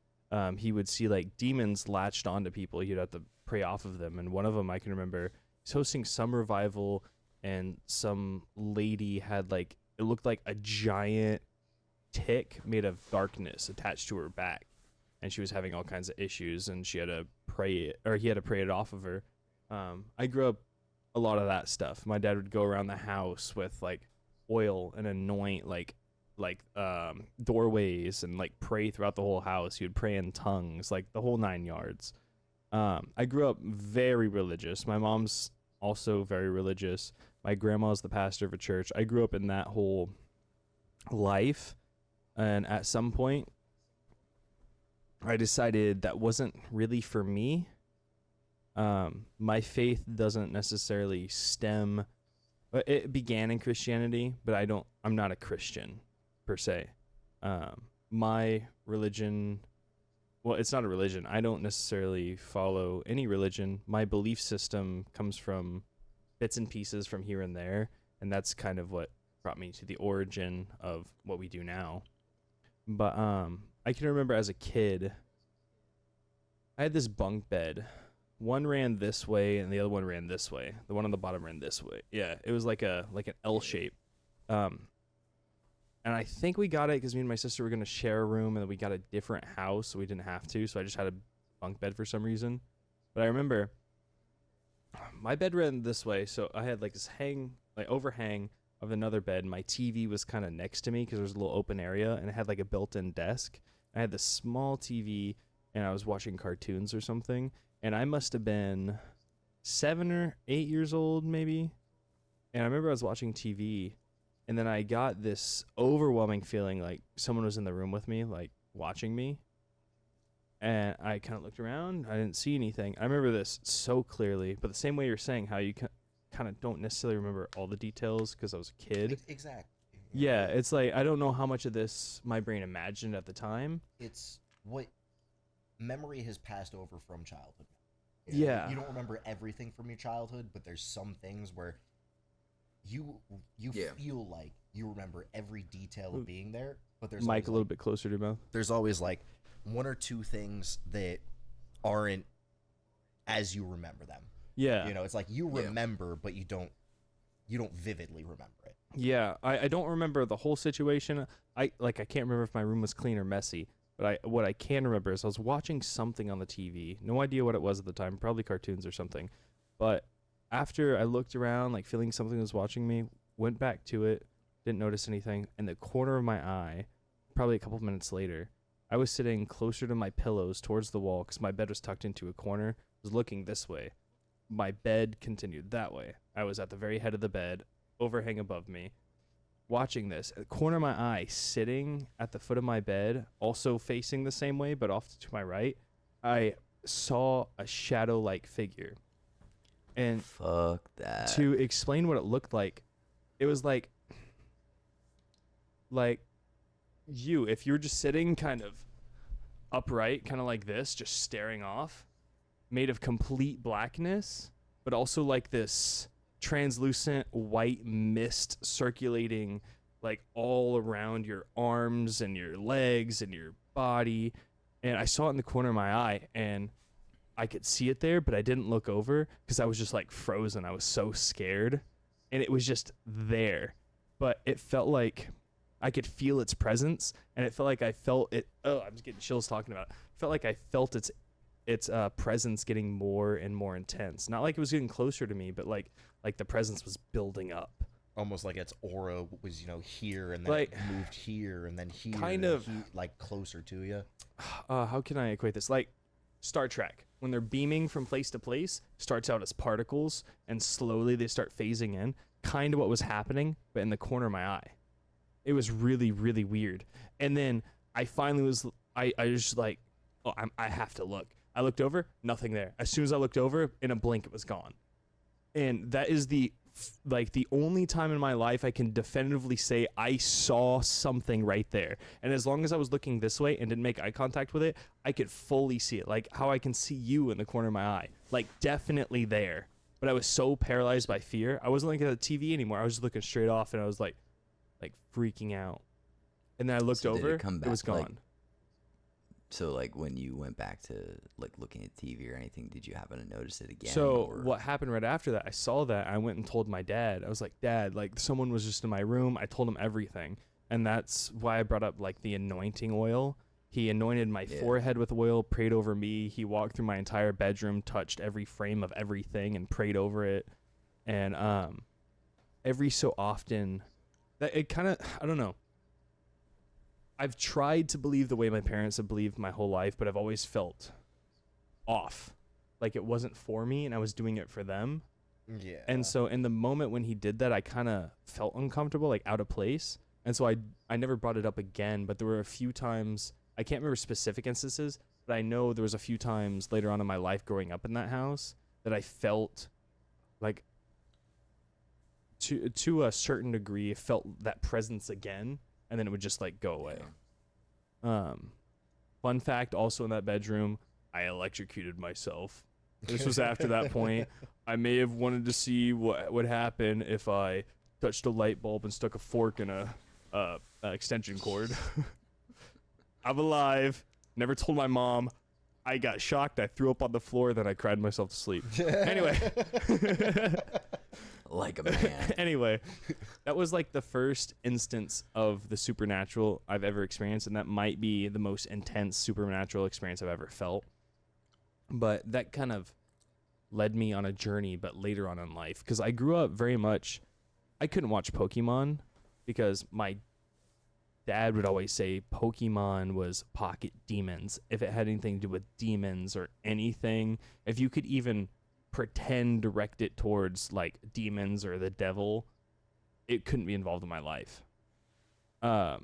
He would see like demons latched onto people. He'd have to pray off of them. And one of them I can remember, he's hosting some revival, and some lady had like, it looked like a giant tick made of darkness attached to her back, and she was having all kinds of issues, and she had to pray it, or he had to pray it off of her. I grew up a lot of that stuff. My dad would go around the house with like oil and anoint like doorways and like pray throughout the whole house. He would pray in tongues, like the whole 9 yards. I grew up very religious. My mom's also very religious. My grandma's the pastor of a church. I grew up in that whole life, and at some point I decided that wasn't really for me. My faith doesn't necessarily stem, it began in Christianity, but I'm not a Christian per se. My religion, well, it's not a religion. I don't necessarily follow any religion. My belief system comes from bits and pieces from here and there, and that's kind of what brought me to the origin of what we do now. But I can remember as a kid, I had this bunk bed. One ran this way and the other one ran this way. The one on the bottom ran this way. Yeah, it was like an L shape. And I think we got it because me and my sister were going to share a room, and then we got a different house, so we didn't have to. So I just had a bunk bed for some reason. But I remember my bed ran this way, so I had like this overhang of another bed. My TV was kind of next to me because there was a little open area, and it had like a built-in desk. I had this small TV, and I was watching cartoons or something. And I must have been 7 or 8 years old, maybe. And I remember I was watching TV, and then I got this overwhelming feeling like someone was in the room with me, like watching me. And I kind of looked around. I didn't see anything. I remember this so clearly, but the same way you're saying how you kind of don't necessarily remember all the details because I was a kid. Exactly. Yeah, it's like I don't know how much of this my brain imagined at the time. It's what memory has passed over from childhood. Yeah. You don't remember everything from your childhood, but there's some things where you feel like you remember every detail of being there, but there's Mike a little bit closer to your mouth. There's always like one or two things that aren't as you remember them. Yeah. You know, it's like you remember, but you don't vividly remember it. Yeah, I don't remember the whole situation. I can't remember if my room was clean or messy. But what I can remember is I was watching something on the TV. No idea what it was at the time. Probably cartoons or something. But after I looked around, like feeling something was watching me, went back to it, didn't notice anything. In the corner of my eye, probably a couple of minutes later, I was sitting closer to my pillows towards the wall because my bed was tucked into a corner. I was looking this way. My bed continued that way. I was at the very head of the bed, overhang above me, watching this. At the corner of my eye, sitting at the foot of my bed, also facing the same way, but off to my right, I saw a shadow-like figure. And fuck that. To explain what it looked like, it was like you, if you were just sitting kind of upright, kind of like this, just staring off, made of complete blackness, but also like this translucent white mist circulating like all around your arms and your legs and your body. And I saw it in the corner of my eye, and I could see it there, but I didn't look over because I was just like frozen. I was so scared, and it was just there. But it felt like I could feel its presence, and it felt like I felt it. Oh, I'm just getting chills talking about it. It felt like I felt its presence getting more and more intense. Not like it was getting closer to me, but like the presence was building up. Almost like its aura was, here, and then Like, it moved here, and then here. kind and of like closer to you. How can I equate this? Like Star Trek, when they're beaming from place to place, starts out as particles, and slowly they start phasing in. Kind of what was happening, but in the corner of my eye. It was really, really weird. And then I finally was, I was like, oh, I have to look. I looked over, nothing there. As soon as I looked over, in a blink, it was gone. And that is the only time in my life I can definitively say I saw something right there. And as long as I was looking this way and didn't make eye contact with it, I could fully see it. Like how I can see you in the corner of my eye. Like definitely there. But I was so paralyzed by fear. I wasn't looking at the TV anymore. I was just looking straight off, and I was like freaking out. And then I looked over, it was gone. So like when you went back to like looking at TV or anything, did you happen to notice it again? So what happened right after that, I saw that, I went and told my dad. I was like, Dad, like someone was just in my room. I told him everything. And that's why I brought up like the anointing oil. He anointed my forehead with oil, prayed over me. He walked through my entire bedroom, touched every frame of everything and prayed over it. And every so often, that it kind of, I don't know. I've tried to believe the way my parents have believed my whole life, but I've always felt off. Like it wasn't for me and I was doing it for them. Yeah. And so in the moment when he did that, I kind of felt uncomfortable, like out of place. And so I never brought it up again, but there were a few times, I can't remember specific instances, but I know there was a few times later on in my life growing up in that house that I felt like to a certain degree, felt that presence again. And then it would just like go away. Fun fact, also in that bedroom, I electrocuted myself. This was after that point. I may have wanted to see what would happen if I touched a light bulb and stuck a fork in a extension cord. I'm alive. Never told my mom. I got shocked. I threw up on the floor. Then I cried myself to sleep. Anyway. Like a man. Anyway, that was like the first instance of the supernatural I've ever experienced, and that might be the most intense supernatural experience I've ever felt. But that kind of led me on a journey, but later on in life, because I grew up very much, I couldn't watch Pokemon because my dad would always say Pokemon was pocket demons. If it had anything to do with demons or anything, if you could even pretend direct it towards like demons or the devil, it couldn't be involved in my life. I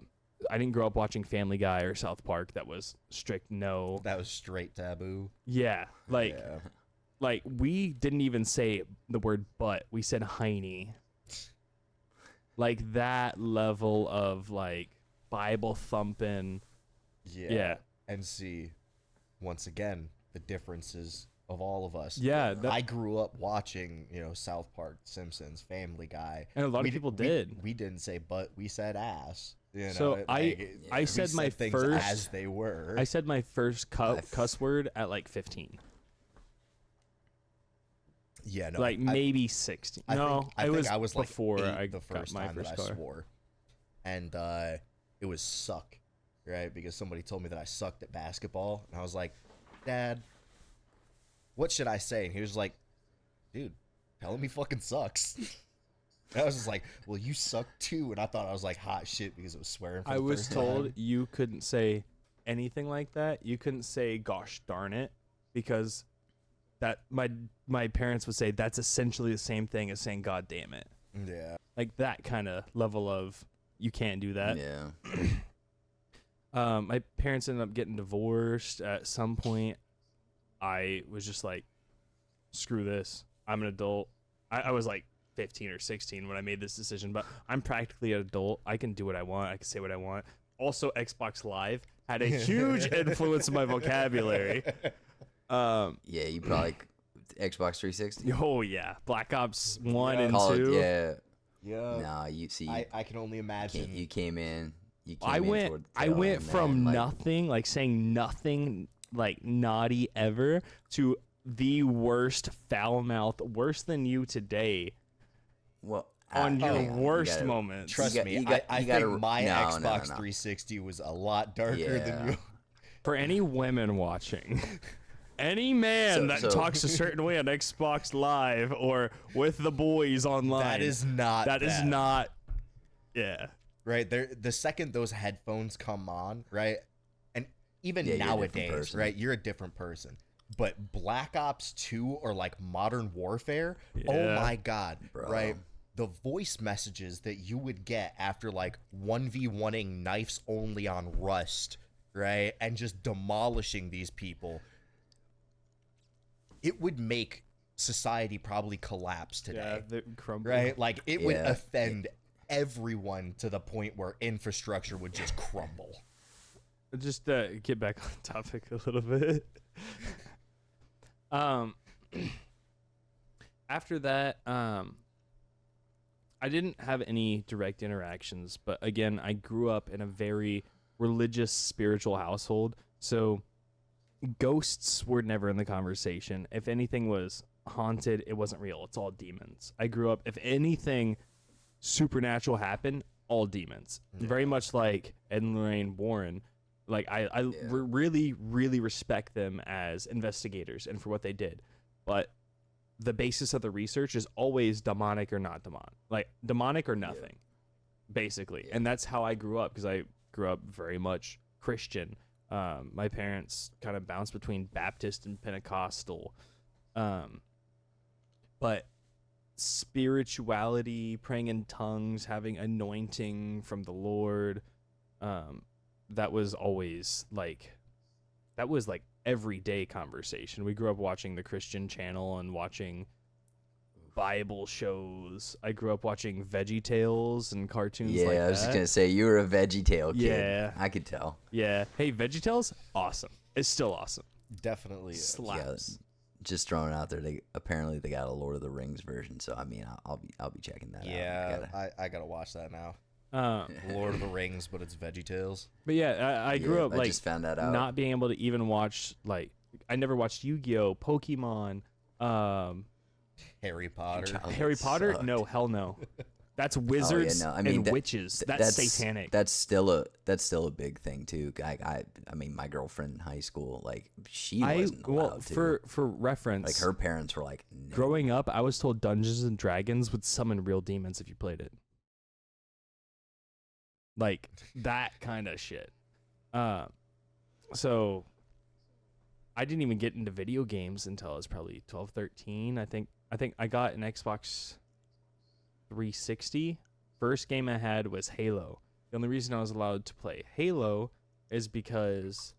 didn't grow up watching Family Guy or South Park. That was strict no. That was straight taboo. Yeah, like we didn't even say the word butt. We said hiney. Like that level of like Bible thumping. Yeah. And see, once again, the differences of all of us. Yeah. I grew up watching, South Park, Simpsons, Family Guy. And a lot of people did. We didn't say butt, we said ass. So I said my first as they were. I said my first cuss word at like 15. Yeah, no. Like maybe 16. I think I was like before 8 I the first got my time first that I car. swore. And it was suck, right? Because somebody told me that I sucked at basketball. And I was like, Dad, what should I say? And he was like, dude, telling me fucking sucks. And I was just like, well, you suck too. And I thought I was like hot shit because it was swearing for I the was first told time. you couldn't say anything like that, you couldn't say "gosh darn it," because that my parents would say that's essentially the same thing as saying "god damn it." Yeah. Like that kind of level of you can't do that. Yeah. My parents ended up getting divorced at some point. I was just like, screw this. I'm an adult. I was like 15 or 16 when I made this decision, but I'm practically an adult. I can do what I want. I can say what I want. Also, Xbox Live had a huge influence in my vocabulary. Yeah, you probably Xbox 360. Oh yeah, Black Ops 1 and Call 2. Yeah. Yeah. Nah, you see. I can only imagine. You came in. I went from nothing, like saying nothing, like naughty ever, to the worst foul mouth, worse than you today. Well, on your worst gotta, moments. Trust me, I think my Xbox 360 was a lot darker than you. For any women watching, any man that talks a certain way on Xbox Live or with the boys online, that is not. Yeah. Right there, the second those headphones come on, right, and even nowadays, right, you're a different person. But Black Ops 2 or like Modern Warfare, oh my God, bro. Right? The voice messages that you would get after like 1v1ing knives only on Rust, right, and just demolishing these people, it would make society probably collapse today. Yeah, crumble. Right? Like it would offend everyone to the point where infrastructure would just crumble. Just get back on topic a little bit. After that, I didn't have any direct interactions, but again, I grew up in a very religious, spiritual household, so ghosts were never in the conversation. If anything was haunted, it wasn't real. It's all demons. I grew up, if anything supernatural happened, all demons. Very much like Ed and Lorraine Warren. Like I really, really respect them as investigators and for what they did. But the basis of the research is always demonic or not demonic. Like demonic or nothing, basically. And that's how I grew up, because I grew up very much Christian. My parents kind of bounced between Baptist and Pentecostal. But spirituality, praying in tongues, having anointing from the Lord, that was always like everyday conversation. We grew up watching the Christian Channel and watching Bible shows. I grew up watching Veggie Tales and cartoons like that. Yeah, I was just gonna say you were a Veggie Tale kid. Yeah, I could tell. Yeah. Hey, Veggie Tales, awesome. It's still awesome. Definitely slaps. Yeah, just throwing it out there, apparently they got a Lord of the Rings version, so I mean, I'll be checking that out. Yeah, I gotta watch that now. Lord of the Rings, but it's Veggie Tales. But yeah, I grew up like just found that out. Not being able to even watch, like, I never watched Yu-Gi-Oh, Pokemon, Harry Potter. Harry Potter? Sucked. No, hell no. That's wizards and witches. That's satanic. That's still a big thing too. I mean, my girlfriend in high school, like, she wasn't allowed to. For reference, like, her parents were like, no. Growing up, I was told Dungeons and Dragons would summon real demons if you played it. Like that kind of shit. So I didn't even get into video games until I was probably 12, 13. I think I got an Xbox 360. First game I had was Halo. The only reason I was allowed to play Halo is because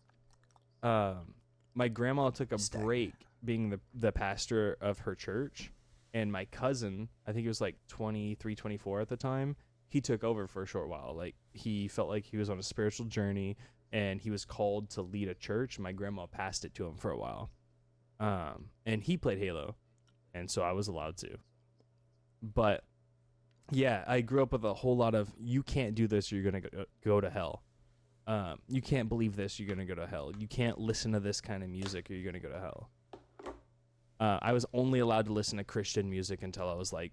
my grandma took a break being the pastor of her church, and my cousin, I think he was like 23, 24 at the time, he took over for a short while. Like, he felt like he was on a spiritual journey and he was called to lead a church. My grandma passed it to him for a while. And he played Halo, and so I was allowed to. But yeah, I grew up with a whole lot of, you can't do this or you're going to go to hell. You can't believe this, you're going to go to hell. You can't listen to this kind of music or you're going to go to hell. I was only allowed to listen to Christian music until I was like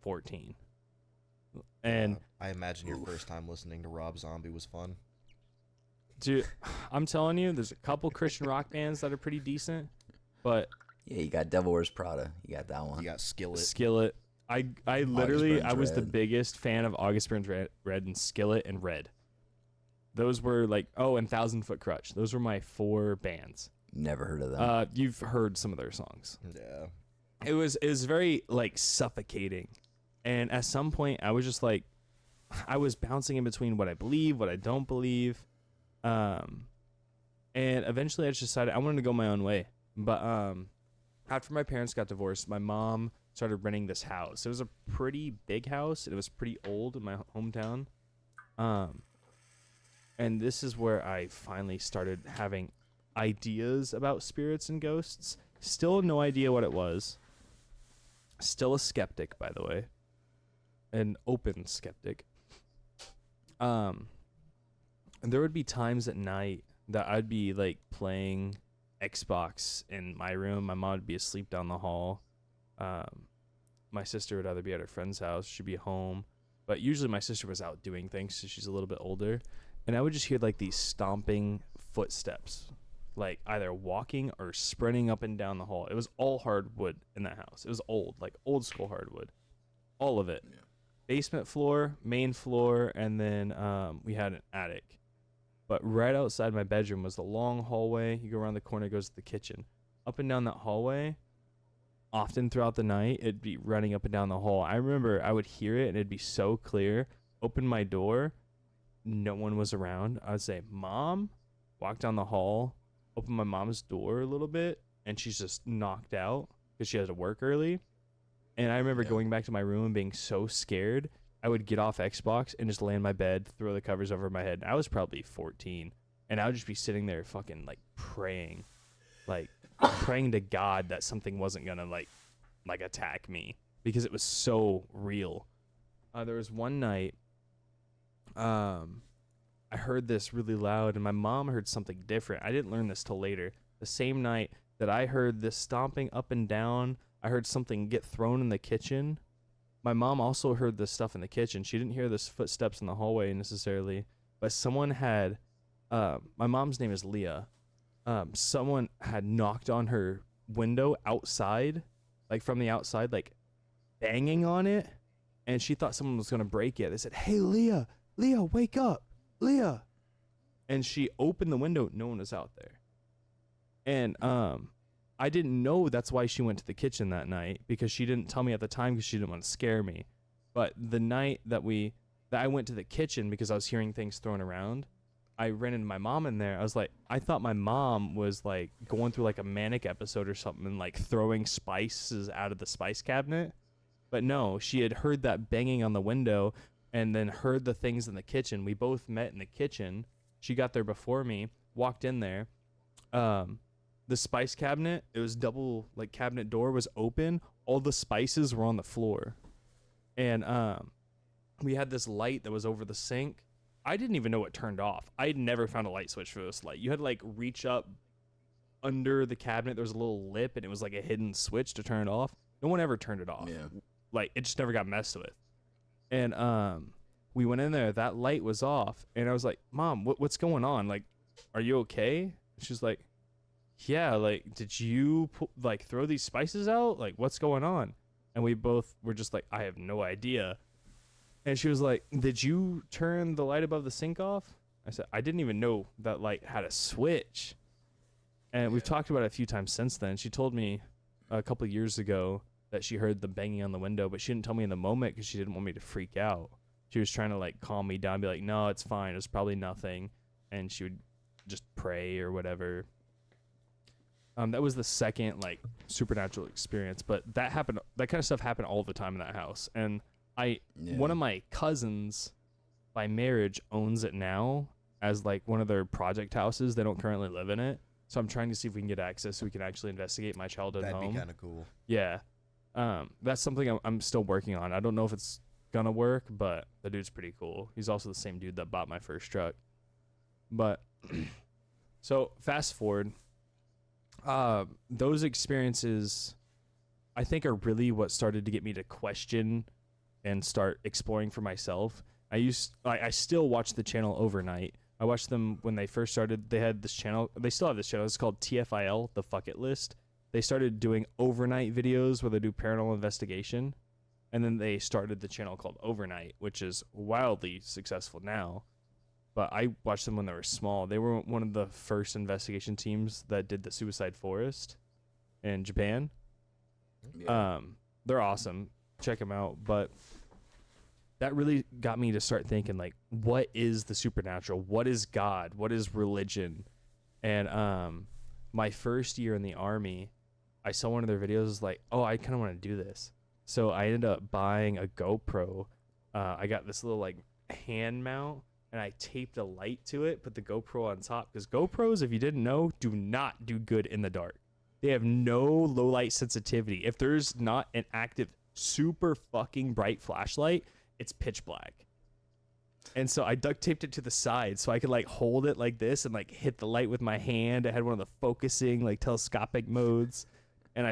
14. And I imagine your first time listening to Rob Zombie was fun. Dude, I'm telling you, there's a couple Christian rock bands that are pretty decent, but yeah, you got Devil Wears Prada. You got that one. You got Skillet. Skillet. I literally, Burns I was the Red. biggest fan of August Burns Red and Skillet and Red. Those were like, and 1,000 Foot Crutch. Those were my 4 bands. Never heard of them. You've heard some of their songs. Yeah. It was very like suffocating. And at some point I was just like, I was bouncing in between what I believe, what I don't believe. And eventually I just decided I wanted to go my own way. But after my parents got divorced, my mom started renting this house. It was a pretty big house. It was pretty old in my hometown. And this is where I finally started having ideas about spirits and ghosts. Still no idea what it was. Still a skeptic, by the way. An open skeptic. And there would be times at night that I'd be like playing Xbox in my room. My mom would be asleep down the hall. My sister would either be at her friend's house, she'd be home. But usually my sister was out doing things, so she's a little bit older. And I would just hear like these stomping footsteps, like either walking or sprinting up and down the hall. It was all hardwood in that house. It was old, like old school hardwood. All of it. Yeah. Basement floor, main floor, and then we had an attic. But right outside my bedroom was the long hallway. You go around the corner, it goes to the kitchen. Up and down that hallway, often throughout the night, it'd be running up and down the hall. I remember I would hear it, and it'd be so clear. Open my door, no one was around. I would say, Mom, walk down the hall, open my mom's door a little bit, and she's just knocked out because she had to work early. And I remember going back to my room and being so scared. I would get off Xbox and just lay in my bed, throw the covers over my head. I was probably 14, and I would just be sitting there fucking like praying to God that something wasn't gonna like attack me, because it was so real. There was one night, I heard this really loud, and my mom heard something different. I didn't learn this till later. The same night that I heard this stomping up and down, I heard something get thrown in the kitchen. My mom also heard this stuff in the kitchen. She didn't hear this footsteps in the hallway necessarily, but someone had, my mom's name is Leah. Someone had knocked on her window outside, like from the outside, like banging on it. And she thought someone was going to break it. They said, "Hey, Leah, wake up, Leah." And she opened the window. No one was out there. And, I didn't know that's why she went to the kitchen that night, because she didn't tell me at the time because she didn't want to scare me. But the night that I went to the kitchen because I was hearing things thrown around, I ran into my mom in there. I thought my mom was like going through like a manic episode or something and like throwing spices out of the spice cabinet. But no, she had heard that banging on the window and then heard the things in the kitchen. We both met in the kitchen. She got there before me, walked in there. The spice cabinet, it was double, like cabinet door was open. All the spices were on the floor. And we had this light that was over the sink. I didn't even know it turned off. I had never found a light switch for this light. You had to like reach up under the cabinet. There was a little lip and it was like a hidden switch to turn it off. No one ever turned it off. Yeah. Like it just never got messed with. And we went in there, that light was off. And I was like, "Mom, what's going on? Like, are you okay?" She's like, "Yeah, like, did you throw these spices out? Like, what's going on?" And we both were just like, "I have no idea." And she was like, "Did you turn the light above the sink off?" I said, "I didn't even know that light had a switch." And we've talked about it a few times since then. She told me a couple of years ago that she heard the banging on the window, but she didn't tell me in the moment because she didn't want me to freak out. She was trying to like calm me down, be like, "No, it's fine. It's probably nothing." And she would just pray or whatever. That was the second like supernatural experience, but that kind of stuff happened all the time in that house. And one of my cousins by marriage owns it now as like one of their project houses. They don't currently live in it. So I'm trying to see if we can get access so we can actually investigate my childhood home. That'd be kind of cool. Yeah. That's something I'm still working on. I don't know if it's gonna work, but the dude's pretty cool. He's also the same dude that bought my first truck. But so fast forward, those experiences I think are really what started to get me to question and start exploring for myself. I still watch the channel Overnight. I watched them when they first started. They had this channel. They still have this channel. It's called TFIL, The Fuck It List. They started doing overnight videos where they do paranormal investigation. And then they started the channel called Overnight, which is wildly successful now. but I watched them when they were small. They were one of the first investigation teams that did the Suicide Forest in Japan. Yeah. They're awesome. Check them out. But that really got me to start thinking, like, what is the supernatural? What is God? What is religion? And my first year in the Army, I saw one of their videos, like, oh, I kind of want to do this. So I ended up buying a GoPro. I got this little, like, hand mount, and I taped a light to it, put the GoPro on top. Because GoPros, if you didn't know, do not do good in the dark. They have no low light sensitivity. If there's not an active, super fucking bright flashlight, it's pitch black. And so I duct taped it to the side so I could like hold it like this and like hit the light with my hand. I had one of the focusing, like telescopic modes. And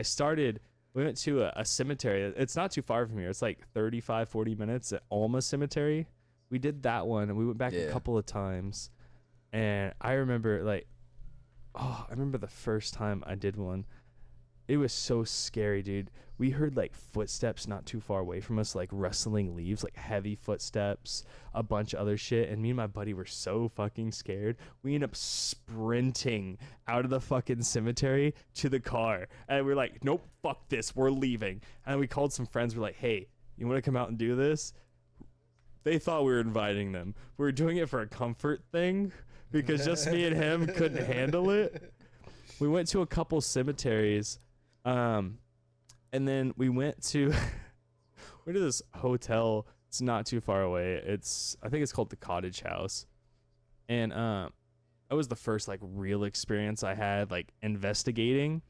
we went to a cemetery. It's not too far from here. It's like 35, 40 minutes at Alma Cemetery. We did that one and we went back a couple of times. And I remember I remember the first time I did one. It was so scary, dude. We heard like footsteps not too far away from us, like rustling leaves, like heavy footsteps, a bunch of other shit. And me and my buddy were so fucking scared. We ended up sprinting out of the fucking cemetery to the car. And we're like, nope, fuck this. We're leaving. And we called some friends. We're like, hey, you want to come out and do this? They thought we were inviting them. We were doing it for a comfort thing because just me and him couldn't handle it. We went to a couple cemeteries. And then we went to this hotel. It's not too far away. I think it's called the Cottage House. And that was the first like real experience I had like investigating.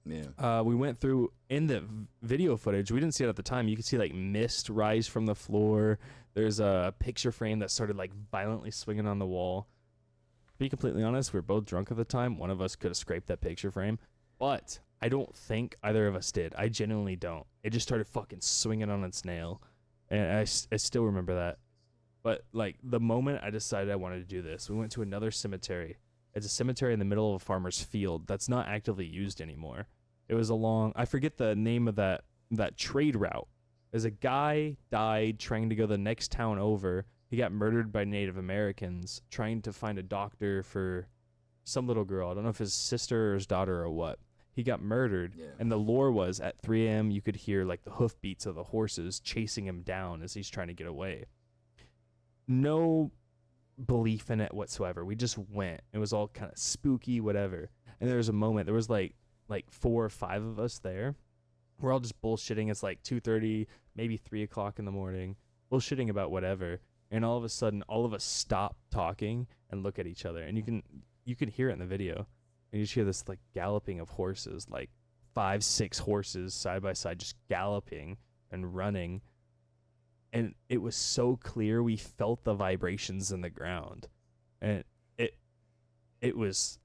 Yeah. We went through in the video footage. We didn't see it at the time. You could see like mist rise from the floor. There's a picture frame that started like violently swinging on the wall. To be completely honest, we were both drunk at the time. One of us could have scraped that picture frame, but I don't think either of us did. I genuinely don't. It just started fucking swinging on its nail. And I still remember that. But, like, the moment I decided I wanted to do this, we went to another cemetery. It's a cemetery in the middle of a farmer's field that's not actively used anymore. It was I forget the name of that trade route. There's a guy died trying to go the next town over. He got murdered by Native Americans trying to find a doctor for some little girl. I don't know if his sister or his daughter or what. He got murdered, and the lore was at 3 a.m. you could hear like the hoofbeats of the horses chasing him down as he's trying to get away. No belief in it whatsoever. We just went. It was all kind of spooky, whatever. And there was a moment. There was like 4 or 5 of us there. We're all just bullshitting. It's like 2:30, maybe 3 o'clock in the morning, bullshitting about whatever. And all of a sudden, all of us stop talking and look at each other, and you can hear it in the video. And you just hear this like galloping of horses, like 5, 6 horses side by side, just galloping and running. And it was so clear. We felt the vibrations in the ground. And it was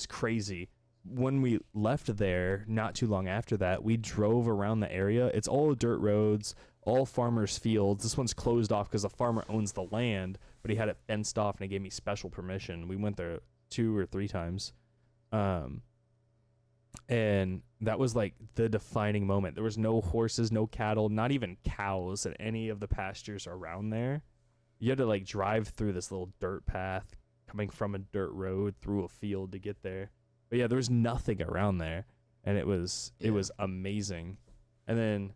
crazy. When we left there, not too long after that, we drove around the area. It's all dirt roads, all farmers' fields. This one's closed off because the farmer owns the land, but he had it fenced off and he gave me special permission. We went there 2 or 3 times. And that was like the defining moment. There was no horses, no cattle, not even cows at any of the pastures around there. You had to like drive through this little dirt path coming from a dirt road through a field to get there. But yeah, there was nothing around there, and it was amazing. And then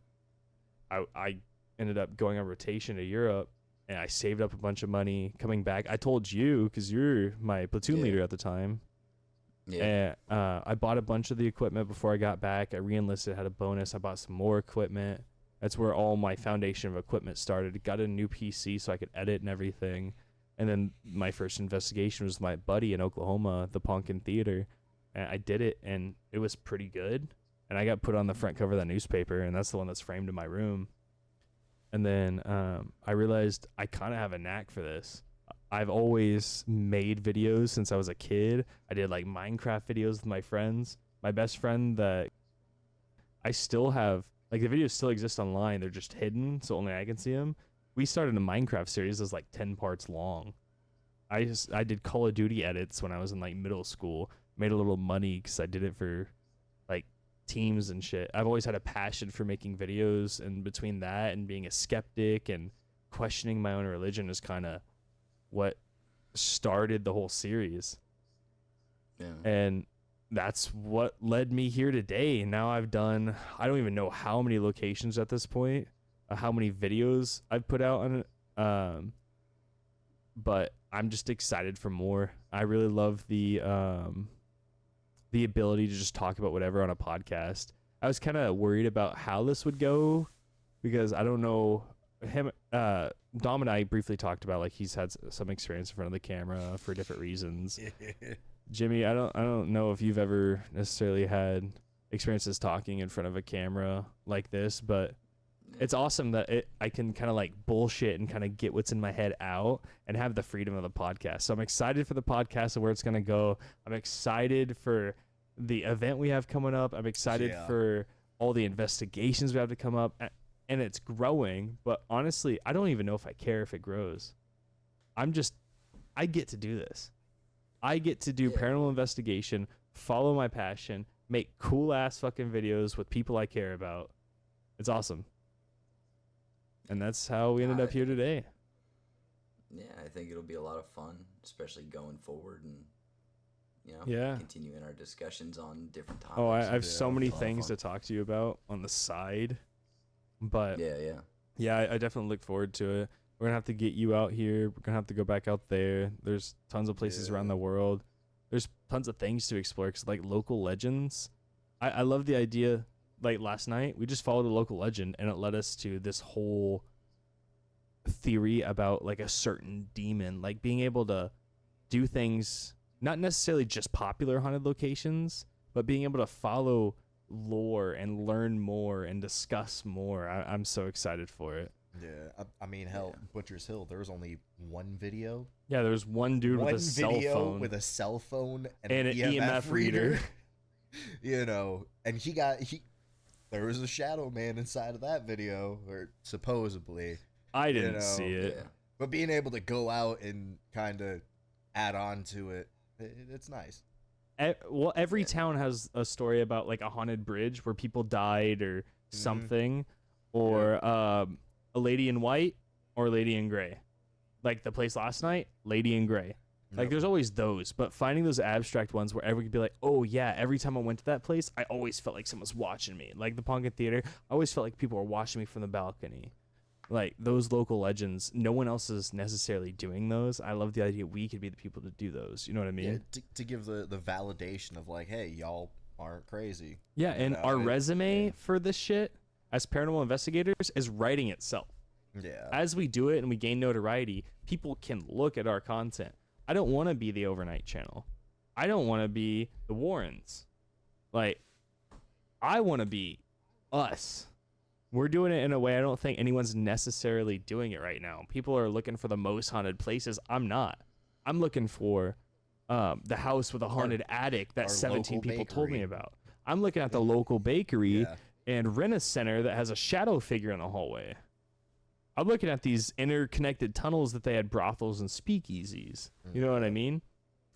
I ended up going on rotation to Europe, and I saved up a bunch of money coming back. I told you, because you're my platoon leader at the time. Yeah. And I bought a bunch of the equipment before I got back. I re-enlisted, had a bonus. I bought some more equipment. That's where all my foundation of equipment started. Got a new PC so I could edit and everything. And then my first investigation was my buddy in Oklahoma, the Pumpkin Theater. And I did it, and it was pretty good. And I got put on the front cover of that newspaper, and that's the one that's framed in my room. And then I realized I kind of have a knack for this. I've always made videos since I was a kid. I did like Minecraft videos with my friends. My best friend that I still have, like the videos still exist online. They're just hidden, so only I can see them. We started a Minecraft series that's like 10 parts long. I did Call of Duty edits when I was in like middle school. Made a little money because I did it for like teams and shit. I've always had a passion for making videos, and between that and being a skeptic and questioning my own religion is kind of what started the whole series. Yeah. And that's what led me here today. Now I've done, I don't even know how many locations at this point, how many videos I've put out on it. But I'm just excited for more. I really love the ability to just talk about whatever on a podcast. I was kind of worried about how this would go because I don't know him. Dom and I briefly talked about, like, he's had some experience in front of the camera for different reasons. Jimmy, I don't know if you've ever necessarily had experiences talking in front of a camera like this, but it's awesome that I can kind of like bullshit and kind of get what's in my head out and have the freedom of the podcast. So I'm excited for the podcast and where it's going to go. I'm excited for the event we have coming up. I'm excited for all the investigations we have to come up, and it's growing. But honestly, I don't even know if I care if it grows. I get to do this. I get to do paranormal investigation, follow my passion, make cool ass fucking videos with people I care about. It's awesome. And that's how we ended up here today. Yeah, I think it'll be a lot of fun, especially going forward and, continuing our discussions on different topics. Oh, I have so many things to talk to you about on the side. But yeah, I definitely look forward to it. We're going to have to get you out here. We're going to have to go back out there. There's tons of places around the world. There's tons of things to explore, because like local legends. I love the idea. Like last night, we just followed a local legend, and it led us to this whole theory about like a certain demon, like being able to do things, not necessarily just popular haunted locations, but being able to follow lore and learn more and discuss more. I'm so excited for it. Yeah, I mean, hell, Butcher's Hill, there was only one video. Yeah, there's one dude with a cell phone. With a cell phone and an EMF reader. You know, and there was a shadow man inside of that video, or supposedly. I didn't see it. Yeah. But being able to go out and kind of add on to it, it's nice. Well, every town has a story about like a haunted bridge where people died or something, or a lady in white or a lady in gray. Like the place last night, lady in gray. Like there's always those, but finding those abstract ones where everyone could be like, oh yeah, every time I went to that place, I always felt like someone's watching me. Like the Ponca Theater, I always felt like people were watching me from the balcony. Like those local legends, no one else is necessarily doing those. I love the idea we could be the people to do those. You know what I mean? Yeah, to give the validation of like, hey, y'all aren't crazy. Yeah, and our resume for this shit as paranormal investigators is writing itself. Yeah. As we do it and we gain notoriety, people can look at our content. I don't want to be the overnight channel. I don't want to be the Warrens. Like, I want to be us. We're doing it in a way I don't think anyone's necessarily doing it right now. People are looking for the most haunted places. I'm not. I'm looking for the house with a haunted attic that 17 people told me about. I'm looking at the local bakery and Rent-A-Center that has a shadow figure in the hallway. I'm looking at these interconnected tunnels that they had brothels and speakeasies. You know what I mean?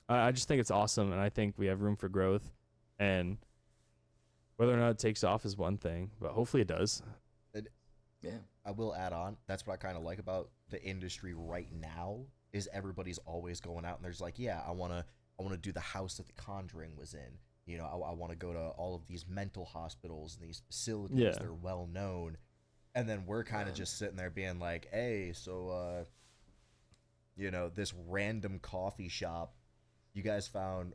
I just think it's awesome, and I think we have room for growth. And whether or not it takes off is one thing, but hopefully it does. I will add on, that's what I kind of like about the industry right now, is everybody's always going out and there's like, yeah, I want to do the house that The Conjuring was in. You know, I want to go to all of these mental hospitals and these facilities. Yeah. They're well known. And then we're kind of just sitting there being like, hey, so, you know, this random coffee shop, you guys found,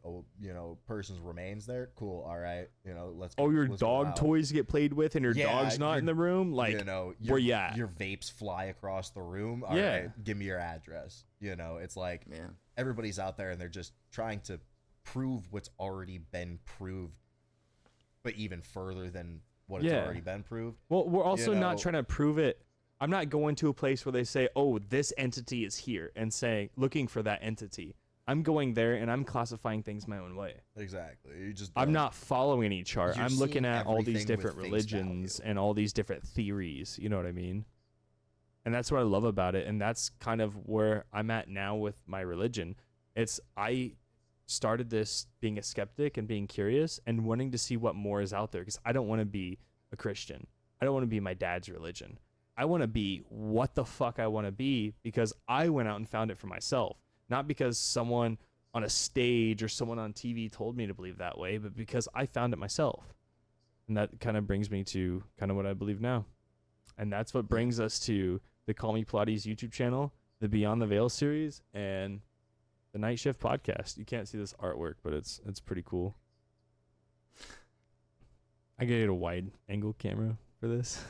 person's remains there? Cool, all right. You know, let's go. Oh, your dog toys get played with and your dog's not in the room? Like, you know, where you at? Your vapes fly across the room? All right, give me your address. You know, it's like everybody's out there and they're just trying to prove what's already been proved, but even further than what it's already been proved. Well, we're also not trying to prove it. I'm not going to a place where they say, oh, this entity is here and saying, looking for that entity. I'm going there and I'm classifying things my own way. Exactly. I'm not following any chart. I'm looking at all these different religions and all these different theories. You know what I mean? And that's what I love about it. And that's kind of where I'm at now with my religion. I started this being a skeptic and being curious and wanting to see what more is out there, because I don't want to be a Christian. I don't want to be my dad's religion. I want to be what the fuck I want to be because I went out and found it for myself. Not because someone on a stage or someone on TV told me to believe that way, but because I found it myself. And that kind of brings me to kind of what I believe now. And that's what brings us to the Call Me Pilates YouTube channel, the Beyond the Veil series, and the Night Shift podcast. You can't see this artwork, but it's pretty cool. I gotta get a wide angle camera for this.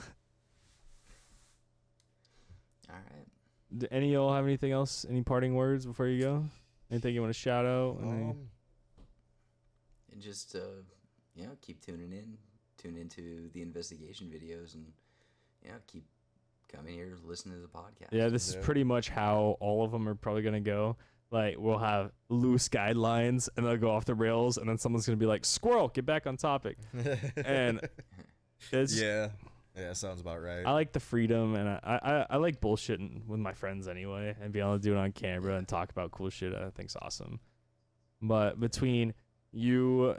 All right. Do any of y'all have anything else? Any parting words before you go? Anything you want to shout out? And just keep tuning in. Tune into the investigation videos, and keep coming here to listen to the podcast. Yeah, this is pretty much how all of them are probably gonna go. Like, we'll have loose guidelines, and they'll go off the rails, and then someone's gonna be like, "Squirrel, get back on topic." And it's sounds about right. I like the freedom, and I like bullshitting with my friends anyway, and being able to do it on camera and talk about cool shit. I think's awesome. But between you,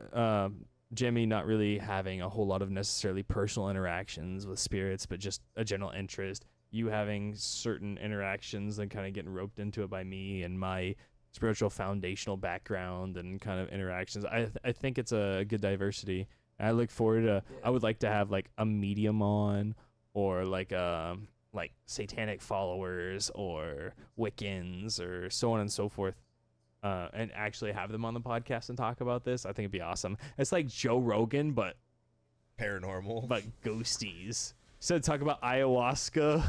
Jimmy, not really having a whole lot of necessarily personal interactions with spirits, but just a general interest, you having certain interactions and kind of getting roped into it by me and my spiritual foundational background and kind of interactions, I think it's a good diversity. I look forward to, I would like to have like a medium on, or like satanic followers or Wiccans or so on and so forth, and actually have them on the podcast and talk about this. I think it'd be awesome. It's like Joe Rogan, but paranormal, but ghosties. So talk about ayahuasca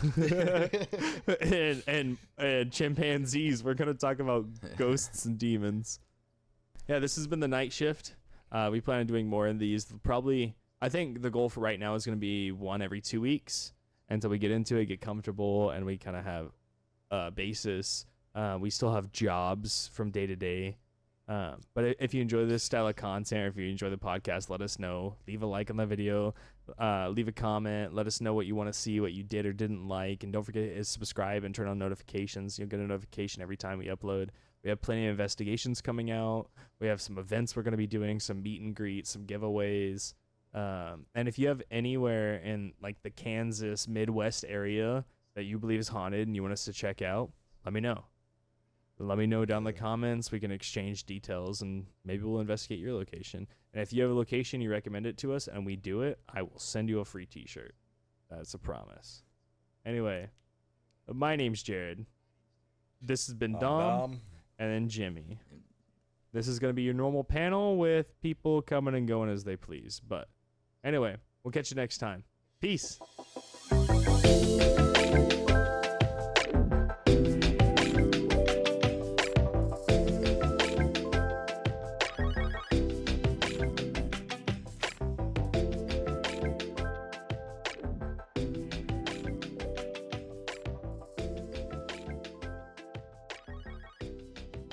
and chimpanzees. We're gonna talk about ghosts and demons. Yeah, this has been the Night Shift. We plan on doing more of these. Probably, I think the goal for right now is going to be one every 2 weeks until we get into it, get comfortable, and we kind of have a basis. We still have jobs from day to day. But if you enjoy this style of content, or if you enjoy the podcast, let us know. Leave a like on the video. Leave a comment. Let us know what you want to see, what you did or didn't like. And don't forget to subscribe and turn on notifications. You'll get a notification every time we upload. We have plenty of investigations coming out. We have some events we're going to be doing, some meet and greets, some giveaways. And if you have anywhere in like the Kansas Midwest area that you believe is haunted and you want us to check out, let me know. Let me know down in the comments. We can exchange details and maybe we'll investigate your location. And if you have a location, you recommend it to us and we do it, I will send you a free t-shirt. That's a promise. Anyway, my name's Jared. This has been Dom. And then Jimmy. This is going to be your normal panel with people coming and going as they please. But anyway, we'll catch you next time. Peace.